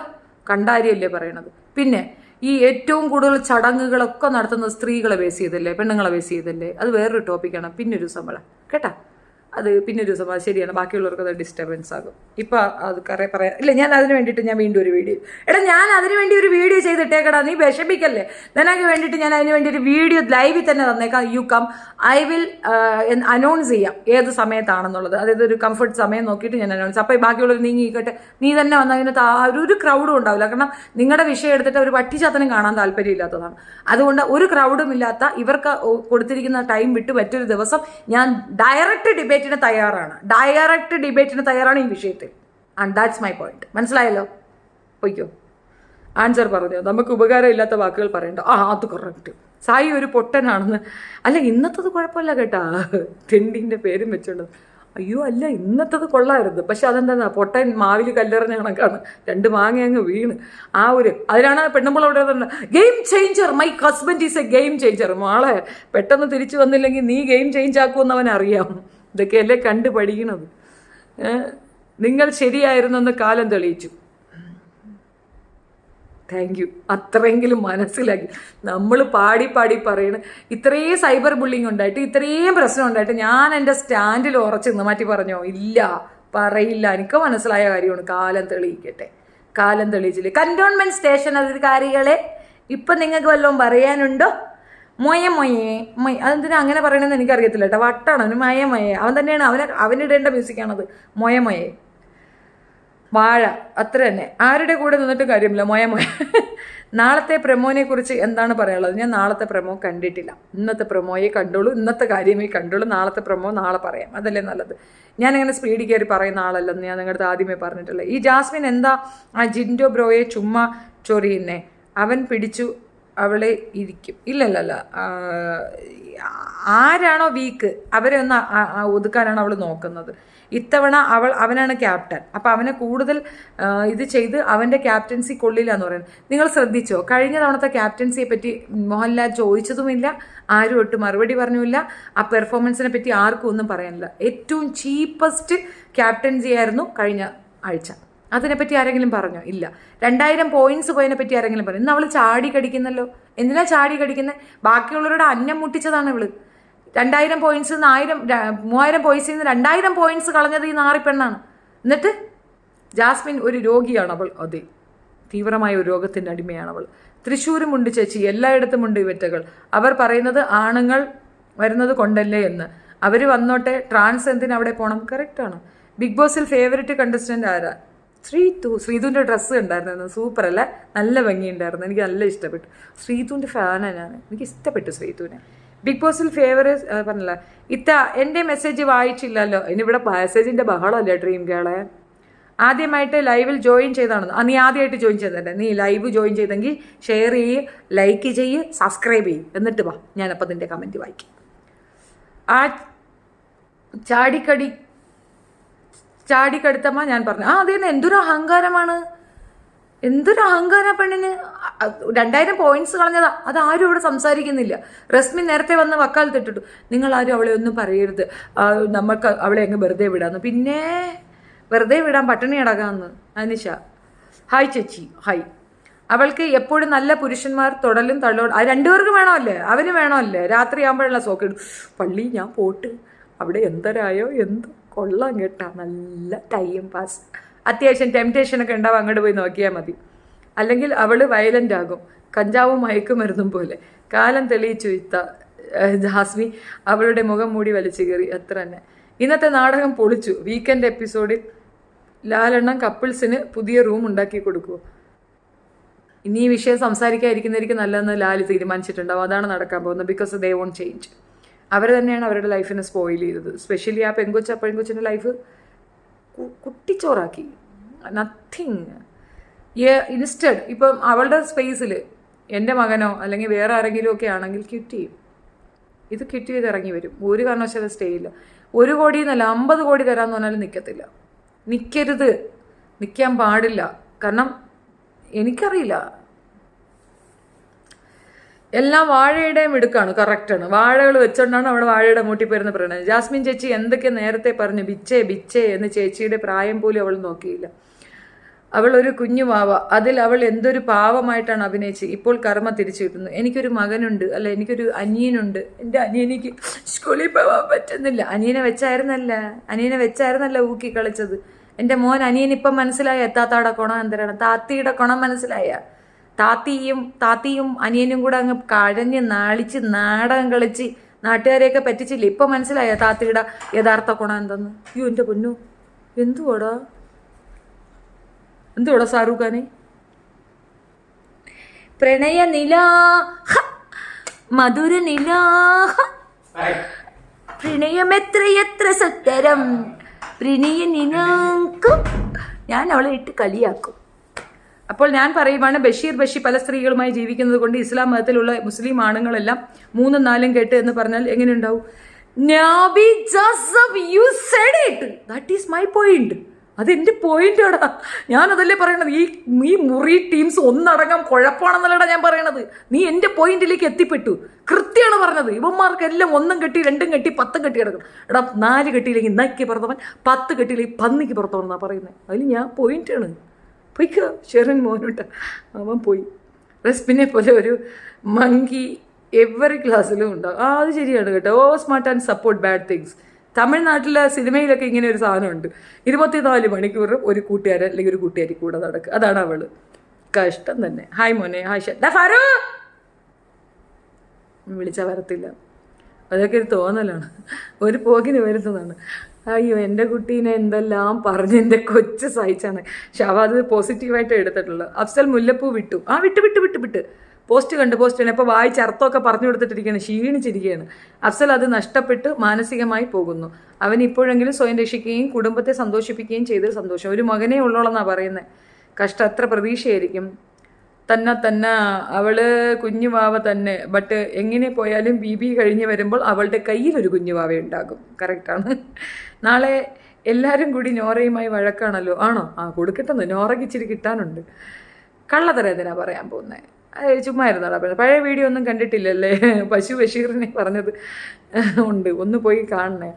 കണ്ടാരിയല്ലേ പറയണത്. പിന്നെ ഈ ഏറ്റവും കൂടുതൽ ചടങ്ങുകളൊക്കെ നടത്തുന്നത് സ്ത്രീകളെ ബേസ് ചെയ്തല്ലേ, പെണ്ണുങ്ങളെ ബേസ് ചെയ്തല്ലേ? അത് വേറൊരു ടോപ്പിക്കാണ്. പിന്നൊരു ദിവസം കേട്ടാ. അത് പിന്നൊരു ദിവസം. അത് ശരിയാണ്, ബാക്കിയുള്ളവർക്ക് അത് ഡിസ്റ്റർബൻസ് ആകും. ഇപ്പം അത് പറയാം. ഇല്ല, ഞാൻ അതിന് വേണ്ടിയിട്ട് ഞാൻ വീണ്ടും ഒരു വീഡിയോ ഞാൻ അതിന് വേണ്ടി ഒരു വീഡിയോ ചെയ്തിട്ടേക്കടാ. നീ വിഷമിക്കല്ലേ. നിനക്ക് വേണ്ടിയിട്ട് ഞാൻ അതിന് വേണ്ടി ഒരു വീഡിയോ ലൈവിൽ തന്നെ തന്നേക്കാം. You come, I will announce ചെയ്യാം ഏത് സമയത്താണെന്നുള്ളത്. അതായത് ഒരു കംഫർട്ട് സമയം നോക്കിയിട്ട് ഞാൻ അനൗൺസ്. അപ്പോൾ ബാക്കിയുള്ളവർ നീങ്ങിക്കട്ടെ. നീ തന്നെ വന്ന് അതിനകത്ത് ഒരു ക്രൗഡും ഉണ്ടാവില്ല. കാരണം നിങ്ങളുടെ വിഷയം എടുത്തിട്ട് ഒരു പട്ടിച്ചാത്തനും കാണാൻ താല്പര്യമില്ലാത്തതാണ്. അതുകൊണ്ട് ഒരു ക്രൗഡും ഇല്ലാത്ത ഇവർക്ക് കൊടുത്തിരിക്കുന്ന ടൈം വിട്ട് മറ്റൊരു ദിവസം ഞാൻ ഡയറക്റ്റ് ഡിബേറ്റിന് തയ്യാറാണ് ഈ വിഷയത്തിൽ. And that's my point. മനസ്സിലായല്ലോ? പോയിക്കോ. ആൻസർ പറഞ്ഞു. നമുക്ക് ഉപകാരമില്ലാത്ത വാക്കുകൾ പറയണ്ട. അത് കറക്റ്റ്. സായി ഒരു പൊട്ടനാണെന്ന്. അല്ല, ഇന്നത്തത് കുഴപ്പമില്ല കേട്ടാ, തെണ്ടിൻ്റെ പേരും വെച്ചോണ്ട്. അയ്യോ അല്ല, ഇന്നത്തത് കൊള്ളായിരുന്നു. പക്ഷെ അതെന്താ, പൊട്ടൻ മാവിൽ കല്ലെറിഞ്ഞ കണക്കാണ്. 2 മാങ്ങ അങ്ങ് വീണ്. അതിനാണ് പെണ്ണുമ്പോൾ അവിടെ game changer, my husband is A game changer. മോളെ, പെട്ടെന്ന് തിരിച്ചു വന്നില്ലെങ്കിൽ നീ ഗെയിം ചേഞ്ച് ആക്കുമെന്ന് അവനറിയാം. ഇതൊക്കെയല്ലേ കണ്ടു പഠിക്കണത്. നിങ്ങൾ ശരിയായിരുന്നെന്ന് കാലം തെളിയിച്ചു. Thank you. അത്രയെങ്കിലും മനസ്സിലാക്കി. നമ്മൾ പാടി പറയണ ഇത്രയും സൈബർ ബുള്ളിങ് ഉണ്ടായിട്ട്, ഇത്രയും പ്രശ്നം ഉണ്ടായിട്ട് ഞാൻ എൻ്റെ സ്റ്റാൻഡിൽ ഉറച്ച് നിന്ന് മാറ്റി പറഞ്ഞോ? ഇല്ല, പറയില്ല. എനിക്ക് മനസ്സിലായ കാര്യമാണ്. കാലം തെളിയിക്കട്ടെ. കാലം തെളിയിച്ചില്ലേ? കന്റോൺമെന്റ് സ്റ്റേഷൻ അധികാരികളെ, ഇപ്പം നിങ്ങൾക്ക് വല്ലതും പറയാനുണ്ടോ? മൊയെ അതെന്തിനാ അങ്ങനെ പറയണമെന്ന് എനിക്കറിയത്തില്ല കേട്ടോ. വട്ടാണ് അവന്. മൊയെ അവൻ തന്നെയാണ്, അവനിടേണ്ട മ്യൂസിക്കാണത്. മൊയെ വാഴ, അത്ര തന്നെ. ആരുടെ കൂടെ നിന്നിട്ട് കാര്യമില്ല. മൊയ. നാളത്തെ പ്രമോനെ കുറിച്ച് എന്താണ് പറയാനുള്ളത്? ഞാൻ നാളത്തെ പ്രമോ കണ്ടിട്ടില്ല. ഇന്നത്തെ പ്രമോയെ കണ്ടോളൂ, ഇന്നത്തെ കാര്യമേ കണ്ടോളൂ. നാളത്തെ പ്രമോ നാളെ പറയാം, അതല്ലേ നല്ലത്. ഞാനിങ്ങനെ സ്പീഡിൽ കയറി പറയുന്ന ആളല്ലെന്ന് ഞാൻ നിങ്ങളുടെ ആദ്യമേ പറഞ്ഞിട്ടില്ല. ഈ ജാസ്മിൻ എന്താ ആ ജിൻഡോ ബ്രോയെ ചുമ്മാ ചൊറിയുന്നേ? അവൻ പിടിച്ചു അവളെ ഇരിക്കും. ഇല്ലല്ല, ആരാണോ വീക്ക് അവരെ ഒന്ന് ഒതുക്കാനാണ് അവൾ നോക്കുന്നത്. ഇത്തവണ അവനാണ് ക്യാപ്റ്റൻ. അപ്പം അവനെ കൂടുതൽ ഇത് ചെയ്ത് അവൻ്റെ ക്യാപ്റ്റൻസി കൊള്ളില്ല എന്ന് പറയുന്നത്. നിങ്ങൾ ശ്രദ്ധിച്ചോ? കഴിഞ്ഞ തവണത്തെ ക്യാപ്റ്റൻസിയെ പറ്റി മോഹൻലാൽ ചോദിച്ചതുമില്ല, ആരും ഒട്ട് മറുപടി പറഞ്ഞില്ല. ആ പെർഫോമൻസിനെ പറ്റി ആർക്കും ഒന്നും പറയാനില്ല. ഏറ്റവും ചീപ്പസ്റ്റ് ക്യാപ്റ്റൻസി ആയിരുന്നു കഴിഞ്ഞ ആഴ്ച. അതിനെപ്പറ്റി ആരെങ്കിലും പറഞ്ഞോ? ഇല്ല. 2000 പോയിന്റ്സ് പോയതിനെ പറ്റി ആരെങ്കിലും പറഞ്ഞു? ഇന്ന് അവൾ ചാടി കടിക്കുന്നല്ലോ. എന്തിനാ ചാടി കടിക്കുന്നത്? ബാക്കിയുള്ളവരുടെ അന്നം മുട്ടിച്ചതാണ് ഇവള്. 2000 പോയിന്റ്സ് 3000 പോയിന്റ്സിൽ നിന്ന് 2000 പോയിന്റ്സ് കളഞ്ഞത് ഈ നാറിപ്പെണ്ണാണ്. എന്നിട്ട് ജാസ്മിൻ ഒരു രോഗിയാണ് അവൾ. അതെ, തീവ്രമായ ഒരു രോഗത്തിൻ്റെ അടിമയാണ് അവൾ. തൃശ്ശൂരുമുണ്ട് ചേച്ചി, എല്ലായിടത്തും ഉണ്ട് ഇവറ്റകൾ. അവർ പറയുന്നത് ആണുങ്ങൾ വരുന്നത് കൊണ്ടല്ലേ എന്ന്. അവർ വന്നോട്ടെ, ട്രാൻസ് എന്തിന് അവിടെ പോകണം? കറക്റ്റാണ്. ബിഗ് ബോസിൽ ഫേവറേറ്റ് കണ്ടസ്റ്റൻ്റ് ആരാ? ശ്രീതുവിൻ്റെ ഡ്രസ്സ് ഉണ്ടായിരുന്നു, സൂപ്പർ അല്ലേ? നല്ല ഭംഗിയുണ്ടായിരുന്നു, എനിക്ക് നല്ല ഇഷ്ടപ്പെട്ടു. ശ്രീതുവിൻ്റെ ഫാനാണ് ഞാൻ, എനിക്ക് ഇഷ്ടപ്പെട്ടു ശ്രീതുവിനെ. ബിഗ് ബോസിൽ ഫേവറേറ്റ് പറഞ്ഞില്ല. എൻ്റെ മെസ്സേജ് വായിച്ചില്ലല്ലോ. ഇനിയിവിടെ മെസ്സേജിൻ്റെ ബഹളമല്ലേ ഡ്രീം ഗേളെ. ആദ്യമായിട്ട് ലൈവിൽ ജോയിൻ ചെയ്താണെന്ന്. നീ ആദ്യമായിട്ട് ജോയിൻ ചെയ്തല്ലേ? നീ ലൈവ് ജോയിൻ ചെയ്തെങ്കിൽ ഷെയർ ചെയ്യ്, ലൈക്ക് ചെയ്യ്, സബ്സ്ക്രൈബ് ചെയ്യ്, എന്നിട്ട് വാ, ഞാനപ്പോൾ നിൻ്റെ കമൻറ്റ് വായിക്കും. ആ ചാടിക്കടുത്തമ്മ ഞാൻ പറഞ്ഞു. അതേ, എന്തൊരു അഹങ്കാരമാണ്, എന്തൊരു അഹങ്കാരം പെണ്ണിന്. 2000 പോയിന്റ്സ് കളഞ്ഞതാ. അതാരും ഇവിടെ സംസാരിക്കുന്നില്ല. റസ്മിൻ നേരത്തെ വന്ന് വക്കാലത്തിട്ടിട്ടു, നിങ്ങളാരും അവളെ ഒന്നും പറയരുത്, നമുക്ക് അവളെ അങ്ങ് വെറുതെ വിടാന്ന്. പിന്നെ വെറുതെ വിടാൻ പട്ടിണി അടക്കാമെന്ന്. അനിഷ ഹായ് ചേച്ചി, ഹായ്. അവൾക്ക് എപ്പോഴും നല്ല പുരുഷന്മാർ തൊടലും തള്ളോടും. അത് 2 പേർക്ക് വേണമല്ലേ? അവന് വേണമല്ലേ? രാത്രി ആകുമ്പോഴുള്ള സോക്കിടും. പള്ളി ഞാൻ പോട്ട്, അവിടെ എന്തരായോ എന്തോ, കൊള്ളാം കേട്ടാ, നല്ല ടൈം പാസ്. അത്യാവശ്യം ടെംപ്റ്റേഷനൊക്കെ ഉണ്ടാവും, അങ്ങോട്ട് പോയി നോക്കിയാൽ മതി. അല്ലെങ്കിൽ അവൾ വയലൻ്റ് ആകും, കഞ്ചാവും മയക്കുമരുന്നും പോലെ. കാലം തെളിയിച്ചു ജാസ്മി അവളുടെ മുഖം മൂടി വലിച്ചു കയറി. അത്ര തന്നെ. ഇന്നത്തെ നാടകം പൊളിച്ചു. വീക്കെൻഡ് എപ്പിസോഡിൽ ലാലെണ്ണം കപ്പിൾസിന് പുതിയ റൂം ഉണ്ടാക്കി കൊടുക്കുമോ? ഇനി ഈ വിഷയം സംസാരിക്കാതിരിക്കുന്നതായിരിക്കും നല്ലതെന്ന് ലാൽ തീരുമാനിച്ചിട്ടുണ്ടാവും. അതാണ് നടക്കാൻ പോകുന്നത്. Because they won't change. അവർ തന്നെയാണ് അവരുടെ ലൈഫിനെ സ്പോയിൽ ചെയ്തത്. സ്പെഷ്യലി ആ പെൺകൊച്ചിൻ്റെ ലൈഫ് കുട്ടിച്ചോറാക്കി. നത്തിങ്. ഇൻസ്റ്റഡ് ഇപ്പം അവളുടെ സ്പേസിൽ എൻ്റെ മകനോ അല്ലെങ്കിൽ വേറെ ആരെങ്കിലും ഒക്കെ ആണെങ്കിൽ ക്വിറ്റ് ചെയ്യും. ഇത് ക്വിറ്റ് ചെയ്ത് ഇറങ്ങി വരും. ഒരു കാരണവശാലും സ്റ്റേ ഇല്ല. 1 കോടി എന്നല്ല, 50 കോടി തരാമെന്ന് പറഞ്ഞാലും നിൽക്കത്തില്ല. നിൽക്കരുത്, നിൽക്കാൻ പാടില്ല. കാരണം എനിക്കറിയില്ല, എല്ലാം വാഴയുടെയും എടുക്കാണ്. കറക്റ്റാണ്. വാഴകൾ വെച്ചോണ്ടാണ് അവിടെ വാഴയുടെ മൂട്ടിപ്പോയിരുന്ന് പറയുന്നത്. ജാസ്മിൻ ചേച്ചി എന്തൊക്കെ നേരത്തെ പറഞ്ഞു, ബിച്ചേ എന്ന് ചേച്ചിയുടെ പ്രായം പോലും അവൾ നോക്കിയില്ല. അവൾ ഒരു കുഞ്ഞു വാവ, അതിൽ അവൾ എന്തൊരു പാവമായിട്ടാണ് അഭിനയിച്ചത്. ഇപ്പോൾ കർമ്മ തിരിച്ചു കിട്ടുന്നു. എനിക്കൊരു മകനുണ്ട്, അല്ല എനിക്കൊരു അനിയനുണ്ട്. എൻ്റെ അനിയനിക്ക് സ്കൂളിൽ പോകാൻ പറ്റുന്നില്ല. അനിയനെ വെച്ചായിരുന്നല്ല ഊക്കി കളിച്ചത്. എൻ്റെ മോൻ അനിയനിപ്പം മനസ്സിലായ എത്താത്താടെ കുണം എന്തരാണ്, താത്തിയുടെ കുണം മനസ്സിലായ. താത്തിയും അനിയനും കൂടെ അങ്ങ് കഴഞ്ഞ് നാളിച്ച് നാടകം കളിച്ച് നാട്ടുകാരെയൊക്കെ പറ്റിച്ചില്ല. ഇപ്പം മനസ്സിലായ താത്തിയുടെ യഥാർത്ഥ കുണം എന്തെന്ന്. അയ്യോ എൻ്റെ പൊന്നു, എന്തുവാടാ ഷാറൂഖ് ഖാനെ? പ്രണയ നിലാഹ മധുര നിലാഹ പ്രണയം എത്ര സത്തരം പ്രണയ നിലാക്കും. ഞാൻ അവളെ ഇട്ട് കളിയാക്കും. അപ്പോൾ ഞാൻ പറയുവാണ്, ബഷീർ പല സ്ത്രീകളുമായി ജീവിക്കുന്നത് കൊണ്ട് ഇസ്ലാം മതത്തിലുള്ള മുസ്ലിം ആണുങ്ങളെല്ലാം 3 4 കെട്ട് എന്ന് പറഞ്ഞാൽ എങ്ങനെ ഉണ്ടാവും? നബി ജസഫ്, you said it, that is my point. അതെന്റെ പോയിന്റ് ആടാ, ഞാനതല്ലേ പറയണത്. ഈ മുറി ടീംസ് ഒന്നടങ്കം കുഴപ്പമാണെന്നല്ലടാ ഞാൻ പറയണത്. നീ എന്റെ പോയിന്റിലേക്ക് എത്തിപ്പെട്ടു, കൃത്യമാണ് പറഞ്ഞത്. ഇവന്മാർക്കെല്ലാം 1 കെട്ടി 2 കെട്ടി 10 കെട്ടി കിടക്കും. എടാ 4 കെട്ടിയിലേക്ക് നക്കി പുറത്തവൻ, 10 കെട്ടിയിലേക്ക് പന്നിക്ക് പുറത്തവൻ എന്നാ പറയുന്നത്. അതിൽ ഞാൻ പോയിന്റാണ്. പോയിക്കോ, ഷെറിൻ മോനുണ്ട്, അവൻ പോയി. റെസ്പിനെ പോലെ ഒരു മങ്കി എവറി ക്ലാസ്സിലും ഉണ്ടാവും. അത് ശരിയാണ് കേട്ടോ. ഓ smart and support bad things. തമിഴ്നാട്ടിലെ സിനിമയിലൊക്കെ ഇങ്ങനെ ഒരു സാധനമുണ്ട്. 24 മണിക്കൂറും ഒരു കൂട്ടുകാരൻ അല്ലെങ്കിൽ ഒരു കൂട്ടുകാരി കൂടെ നടക്കുക. അതാണ് അവള്. കഷ്ടം തന്നെ. ഹായ് മോനെ, ഹായ് ഫാരൂ. വിളിച്ചാൽ വരത്തില്ല, അതൊക്കെ ഒരു തോന്നലാണ്, ഒരു പോകിന് വരുന്നതാണ്. അയ്യോ എൻ്റെ കുട്ടീനെ എന്തെല്ലാം പറഞ്ഞ് എൻ്റെ കൊച്ച് സഹിച്ചാണ്. ഷവാദ് പോസിറ്റീവായിട്ട് എടുത്തിട്ടുള്ളത്. അഫ്സൽ മുല്ലപ്പൂ വിട്ടു. വിട്ട് പോസ്റ്റ് കണ്ട് ഇപ്പോൾ വായിച്ച് അർത്ഥമൊക്കെ പറഞ്ഞു കൊടുത്തിട്ടിരിക്കുകയാണ്, ക്ഷീണിച്ചിരിക്കുകയാണ്. അഫ്സൽ അത് നഷ്ടപ്പെട്ട് മാനസികമായി പോകുന്നു. അവൻ ഇപ്പോഴെങ്കിലും സ്വയം രക്ഷിക്കുകയും കുടുംബത്തെ സന്തോഷിപ്പിക്കുകയും ചെയ്ത് സന്തോഷം. ഒരു മകനേ ഉള്ളോളെന്നാണ് പറയുന്നത്. കഷ്ടം, അത്ര പ്രതീക്ഷയായിരിക്കും. തന്നെ അവള് കുഞ്ഞുവാവ തന്നെ. ബട്ട് എങ്ങനെ പോയാലും ബി കഴിഞ്ഞ് വരുമ്പോൾ അവളുടെ കയ്യിലൊരു കുഞ്ഞുവാവ ഉണ്ടാകും. കറക്റ്റാണ്. നാളെ എല്ലാവരും കൂടി നോറയുമായി വഴക്കാണല്ലോ. ആണോ? കൊടുക്കട്ടെന്ന്. നോറയ്ക്ക് ഇച്ചിരി കിട്ടാനുണ്ട്. കള്ളത്തരം എന്തിനാ പറയാൻ പോകുന്നത്? ചുമ്മാ ഇരുന്നാടാ പറയുന്നത്. പഴയ വീഡിയോ ഒന്നും കണ്ടിട്ടില്ലല്ലേ? പശു ബഷീറിനെ പറഞ്ഞത് ഉണ്ട്, ഒന്ന് പോയി കാണണേ.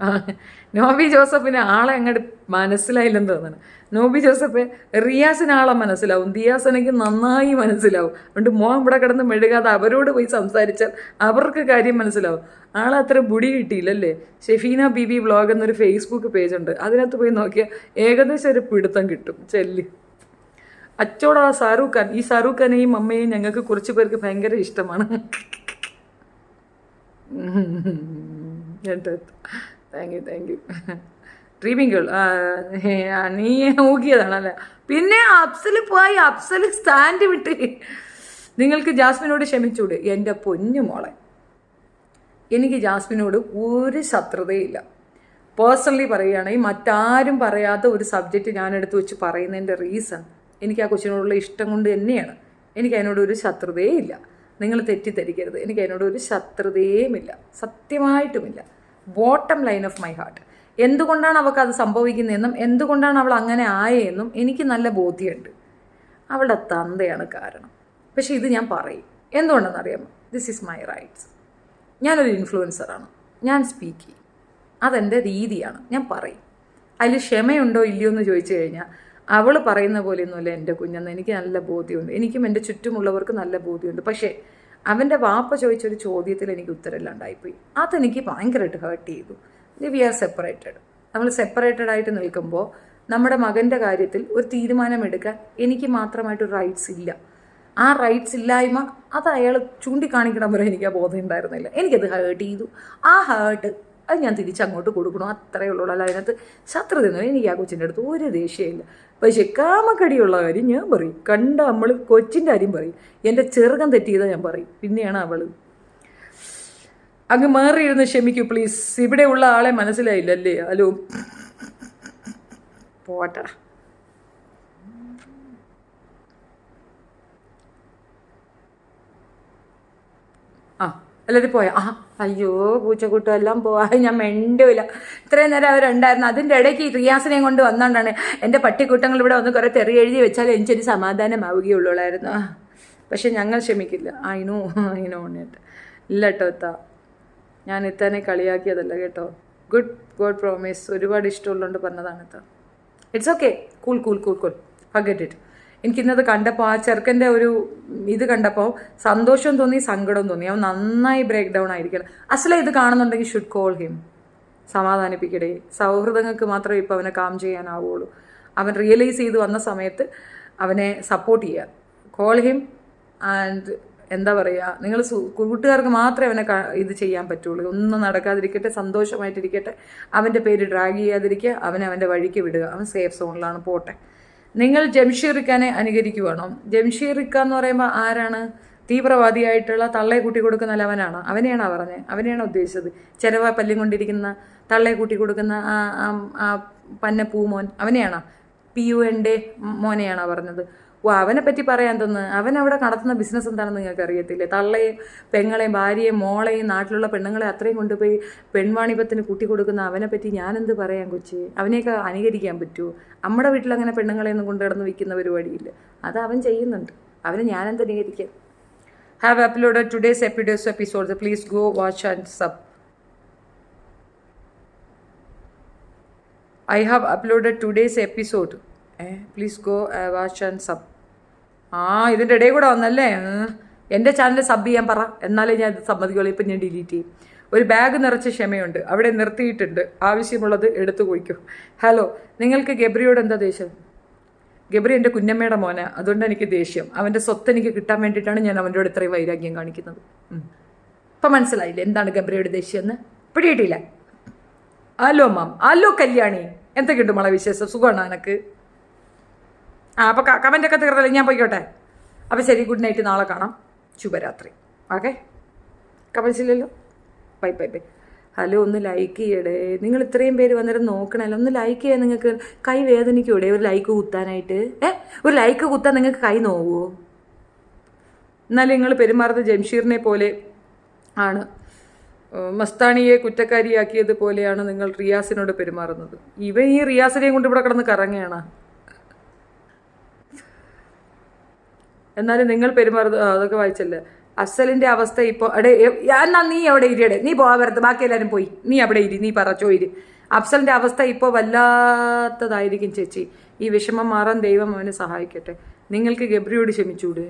നോബി ജോസഫിന് ആളെ അങ്ങോട്ട് മനസ്സിലായില്ലെന്ന് തോന്നുന്നു. നോബി ജോസഫ് റിയാസിന് ആളെ മനസ്സിലാവും, ദിയാസനയ്ക്ക് നന്നായി മനസ്സിലാവും. അതുകൊണ്ട് മോൻ ഇവിടെ കിടന്ന് മെഴുകാതെ അവരോട് പോയി സംസാരിച്ചാൽ അവർക്ക് കാര്യം മനസ്സിലാവും. ആളെ അത്ര ബുടി കിട്ടിയില്ലല്ലേ? ഷെഫീന ബിബി വ്ളോഗ് എന്നൊരു ഫേസ്ബുക്ക് പേജുണ്ട്, അതിനകത്ത് പോയി നോക്കിയാൽ ഏകദേശം ഒരു പിടുത്തം കിട്ടും. ചെല്ലി അച്ചോടാ ഷാറൂഖ് ഖാൻ. ഈ ഷാറൂഖ് ഖാനെയും അമ്മയെയും ഞങ്ങൾക്ക് കുറച്ച് പേർക്ക് ഭയങ്കര ഇഷ്ടമാണ്. Thank you dreaming girl. നീ ഊക്കിയതാണല്ലേ? പിന്നെ അഫ്സൽ പോയി, അഫ്സൽ സ്റ്റാൻഡ് വിട്ട്. നിങ്ങൾക്ക് ജാസ്മിനോട് ക്ഷമിച്ചൂടെ? എൻ്റെ പൊന്നു മോളെ, എനിക്ക് ജാസ്മിനോട് ഒരു ശത്രുതയില്ല. പേഴ്സണലി പറയുകയാണെങ്കിൽ മറ്റാരും പറയാത്ത ഒരു സബ്ജക്റ്റ് ഞാൻ എടുത്ത് വെച്ച് പറയുന്നതിൻ്റെ റീസൺ എനിക്ക് ആ കൊച്ചിനോടുള്ള ഇഷ്ടം കൊണ്ട് തന്നെയാണ്. എനിക്ക് അതിനോട് ഒരു ശത്രുതയേ ഇല്ല. നിങ്ങൾ തെറ്റിദ്ധരിക്കരുത്, എനിക്ക് അതിനോട് ഒരു ശത്രുതയുമില്ല, സത്യമായിട്ടുമില്ല. Bottom line of my heart. എന്തുകൊണ്ടാണ് അവൾക്ക് അത് സംഭവിക്കുന്നതെന്നും എന്തുകൊണ്ടാണ് അവൾ അങ്ങനെ ആയെന്നും എനിക്ക് നല്ല ബോധ്യമുണ്ട്. അവളുടെ തന്തയാണ് കാരണം. പക്ഷേ ഇത് ഞാൻ പറയും. എന്തുകൊണ്ടെന്നറിയാമോ? This is my rights. ഞാനൊരു ഇൻഫ്ലുവൻസറാണ്, ഞാൻ സ്പീക്ക് ചെയ്യും, അതെൻ്റെ രീതിയാണ്, ഞാൻ പറയും. അതിൽ ക്ഷമയുണ്ടോ ഇല്ലയോ എന്ന് ചോദിച്ചു കഴിഞ്ഞാൽ അവൾ പറയുന്ന പോലെയൊന്നുമല്ല എൻ്റെ കുഞ്ഞെന്ന് എനിക്ക് നല്ല ബോധ്യമുണ്ട്. എനിക്കും എൻ്റെ ചുറ്റുമുള്ളവർക്ക് നല്ല ബോധ്യമുണ്ട്. പക്ഷേ അവൻ്റെ വാപ്പ ചോദിച്ചൊരു ചോദ്യത്തിൽ എനിക്ക് ഉത്തരമില്ലാണ്ടായിപ്പോയി. അതെനിക്ക് ഭയങ്കരമായിട്ട് ഹേർട്ട് ചെയ്തു. We are separated. നമ്മൾ സെപ്പറേറ്റഡ് ആയിട്ട് നിൽക്കുമ്പോൾ നമ്മുടെ മകൻ്റെ കാര്യത്തിൽ ഒരു തീരുമാനമെടുക്കാൻ എനിക്ക് മാത്രമായിട്ട് റൈറ്റ്സ് ഇല്ല. ആ റൈറ്റ്സ് ഇല്ലായ്മ അത് അയാൾ ചൂണ്ടിക്കാണിക്കണം വരെ എനിക്ക് ആ ബോധം ഉണ്ടായിരുന്നില്ല. എനിക്കത് ഹേർട്ട് ചെയ്തു. ആ ഹേർട്ട് അത് ഞാൻ തിരിച്ചങ്ങോട്ട് കൊടുക്കണു, അത്രയേ ഉള്ളൂ. അല്ല അതിനകത്ത് ശത്രുതയൊന്നും എനിക്ക് ആ കൊച്ചിൻ്റെ അടുത്ത് ഒരു ദേഷ്യമില്ല. പക്ഷേ കാമക്കടിയുള്ള കാര്യം ഞാൻ പറയും. കണ്ട നമ്മൾ കൊച്ചിൻ്റെ കാര്യം പറയും. എൻ്റെ ചെറുകം തെറ്റിയതാ ഞാൻ പറയും. പിന്നെയാണ് അവൾ അങ്ങ് മാറിയിരുന്ന് ക്ഷമിക്കൂ പ്ലീസ്. ഇവിടെ ഉള്ള ആളെ മനസ്സിലായില്ലല്ലേ? ഹലോ, പോട്ട. എല്ലാവരും പോയാ? അയ്യോ പൂച്ചക്കൂട്ടം എല്ലാം പോവാ. ഞാൻ മിണ്ടൂല. ഇത്രയും നേരം അവരുണ്ടായിരുന്നു. അതിൻ്റെ ഇടയ്ക്ക് റിയാസിനെയും കൊണ്ട് വന്നുകൊണ്ടാണ് എൻ്റെ പട്ടിക്കൂട്ടങ്ങൾ ഇവിടെ വന്ന് കുറേ തെറി എഴുതി വെച്ചാൽ എനിക്കൊരു സമാധാനമാവുകയുള്ളായിരുന്നു. പക്ഷെ ഞങ്ങൾ ക്ഷമിക്കില്ല. ഐനോ ഉണ്ണിട്ട് ഇല്ല കേട്ടോ. ഞാൻ ഇത്തന്നെ കളിയാക്കിയതല്ല കേട്ടോ. God promise. ഒരുപാട് ഇഷ്ടമുള്ളതുകൊണ്ട് പറഞ്ഞതാണ് ഇത്ത. It's okay. Cool forget it. എനിക്കിന്നത് കണ്ടപ്പോൾ ആ ചെറുക്കൻ്റെ ഒരു ഇത് കണ്ടപ്പോൾ സന്തോഷം തോന്നി, സങ്കടം തോന്നി. അവൻ നന്നായി ബ്രേക്ക് ഡൗൺ ആയിരിക്കണം. അസല ഇത് കാണുന്നുണ്ടെങ്കിൽ ഷുഡ് കോൾ ഹിം. സമാധാനിപ്പിക്കടേ. സൗഹൃദങ്ങൾക്ക് മാത്രമേ ഇപ്പോൾ അവനെ കാം ചെയ്യാനാവുള്ളൂ. അവൻ റിയലൈസ് ചെയ്ത് വന്ന സമയത്ത് അവനെ സപ്പോർട്ട് ചെയ്യുക. Call him. ആൻഡ് എന്താ പറയുക, നിങ്ങൾ കൂട്ടുകാർക്ക് മാത്രമേ അവനെ ഇത് ചെയ്യാൻ പറ്റുള്ളൂ. ഒന്നും നടക്കാതിരിക്കട്ടെ, സന്തോഷമായിട്ടിരിക്കട്ടെ. അവൻ്റെ പേര് ഡ്രാഗ് ചെയ്യാതിരിക്കുക. അവൻ്റെ വഴിക്ക് വിടുക. അവൻ സേഫ് സോണിലാണ്, പോട്ടെ. നിങ്ങൾ ജംഷീർ ഖാനെ അനുകരിക്കുവാണോ? ജംഷീർ ഖാൻ എന്ന് പറയുമ്പോൾ ആരാണ്? തീവ്രവാദിയായിട്ടുള്ള തള്ളയെ കൂട്ടി കൊടുക്കുന്ന അവനാണ്. അവനെയാണോ പറഞ്ഞത്? അവനെയാണോ ഉദ്ദേശിച്ചത്? ചെരവ പല്ലും കൊണ്ടിരിക്കുന്ന തള്ളയെ കൂട്ടി കൊടുക്കുന്ന ആ പന്ന പൂമോൻ അവനെയാണോ? PUൻ്റെ മോനെയാണോ പറഞ്ഞത്? ഓ, അവനെ പറ്റി പറയാൻ തന്ന്. അവൻ അവിടെ നടത്തുന്ന ബിസിനസ് എന്താണെന്ന് നിങ്ങൾക്ക് അറിയത്തില്ലേ? തള്ളയും പെങ്ങളെയും ഭാര്യയും മോളെയും നാട്ടിലുള്ള പെണ്ണുങ്ങളെ അത്രയും കൊണ്ടുപോയി പെൺവാണിഭത്തിന് കൂട്ടി കൊടുക്കുന്ന അവനെ പറ്റി ഞാനെന്ത് പറയാൻ കൊച്ചി? അവനെയൊക്കെ അനുകരിക്കാൻ പറ്റുമോ? നമ്മുടെ വീട്ടിൽ അങ്ങനെ പെണ്ണുങ്ങളെയൊന്നും കൊണ്ടുകിടന്ന് വിൽക്കുന്ന പരിപാടിയില്ല. അത് അവൻ ചെയ്യുന്നുണ്ട്. അവനെ ഞാനെന്ത് അനുകരിക്കാം? Have uploaded today's episodes. Please go watch and sub. I have uploaded today's episode. Please go watch and sub. ഇതിൻ്റെ ഇടയിൽ കൂടെ വന്നല്ലേ. എൻ്റെ ചാനൽ സബ് ചെയ്യാൻ പറ, എന്നാലേ ഞാൻ ഇത് സമ്മതിക്കുള്ളൂ. ഇപ്പം ഞാൻ ഡിലീറ്റ് ചെയ്യും. ഒരു ബാഗ് നിറച്ച് ക്ഷമയുണ്ട്, അവിടെ നിർത്തിയിട്ടുണ്ട്. ആവശ്യമുള്ളത് എടുത്തു പോയിക്കോ. ഹലോ, നിങ്ങൾക്ക് ഗബ്രിയോട് എന്താ ദേഷ്യം? ഗബ്രി എൻ്റെ കുഞ്ഞമ്മയുടെ മോനെ, അതുകൊണ്ട് എനിക്ക് ദേഷ്യം. അവൻ്റെ സ്വത്ത് എനിക്ക് കിട്ടാൻ വേണ്ടിയിട്ടാണ് ഞാൻ അവൻ്റെ ഇത്രയും വൈരാഗ്യം കാണിക്കുന്നത്. ഇപ്പം മനസ്സിലായില്ലേ എന്താണ് ഗബ്രിയുടെ ദേഷ്യം എന്ന്? പിടിയിട്ടില്ല. ഹലോ മാം, ഹലോ കല്യാണി, എന്തൊക്കെയുണ്ട് മോളെ വിശേഷം? സുഖമാണോ എനക്ക്? അപ്പോൾ കമൻ്റൊക്കെ തീർന്നല്ലേ, ഞാൻ പോയിക്കോട്ടെ. അപ്പോൾ ശരി, ഗുഡ് നൈറ്റ്, നാളെ കാണാം, ശുഭരാത്രി. ഓക്കെ, കമൻസില്ലല്ലോ. Bye bye bye. ഹലോ, ഒന്ന് ലൈക്ക് ചെയ്യടേ. നിങ്ങൾ ഇത്രയും പേര് വന്നിട്ട് നോക്കണമല്ലോ, ഒന്ന് ലൈക്ക് ചെയ്യാൻ. നിങ്ങൾക്ക് കൈ വേദനിക്കൂടെ ഒരു ലൈക്ക് കുത്താനായിട്ട്? ഒരു ലൈക്ക് കുത്താൻ നിങ്ങൾക്ക് കൈ നോവുമോ? എന്നാലും നിങ്ങൾ പെരുമാറുന്നത് ജംഷീറിനെ പോലെ ആണ്. മസ്താനിയെ കുറ്റക്കാരിയാക്കിയതുപോലെയാണ് നിങ്ങൾ റിയാസിനോട് പെരുമാറുന്നത്. ഇവൻ ഈ റിയാസിനെയും കൊണ്ട് ഇവിടെ കിടന്ന് കറങ്ങുകയാണ്. എന്നാലും നിങ്ങൾ പെരുമാറുന്നത് അതൊക്കെ വായിച്ചല്ലേ. അസലിൻ്റെ അവസ്ഥ ഇപ്പോൾ എന്നാ നീ എവിടെ ഇരിയടെ, നീ പോകാൻ ബാക്കി എല്ലാവരും പോയി, നീ അവിടെ ഇരി, നീ പറ ചോയിര്. അഫ്സലിൻ്റെ അവസ്ഥ ഇപ്പോൾ വല്ലാത്തതായിരിക്കും ചേച്ചി. ഈ വിഷമം മാറാൻ ദൈവം അവനെ സഹായിക്കട്ടെ. നിങ്ങൾക്ക് ഗബ്രിയോട് ക്ഷമിച്ചൂടെ?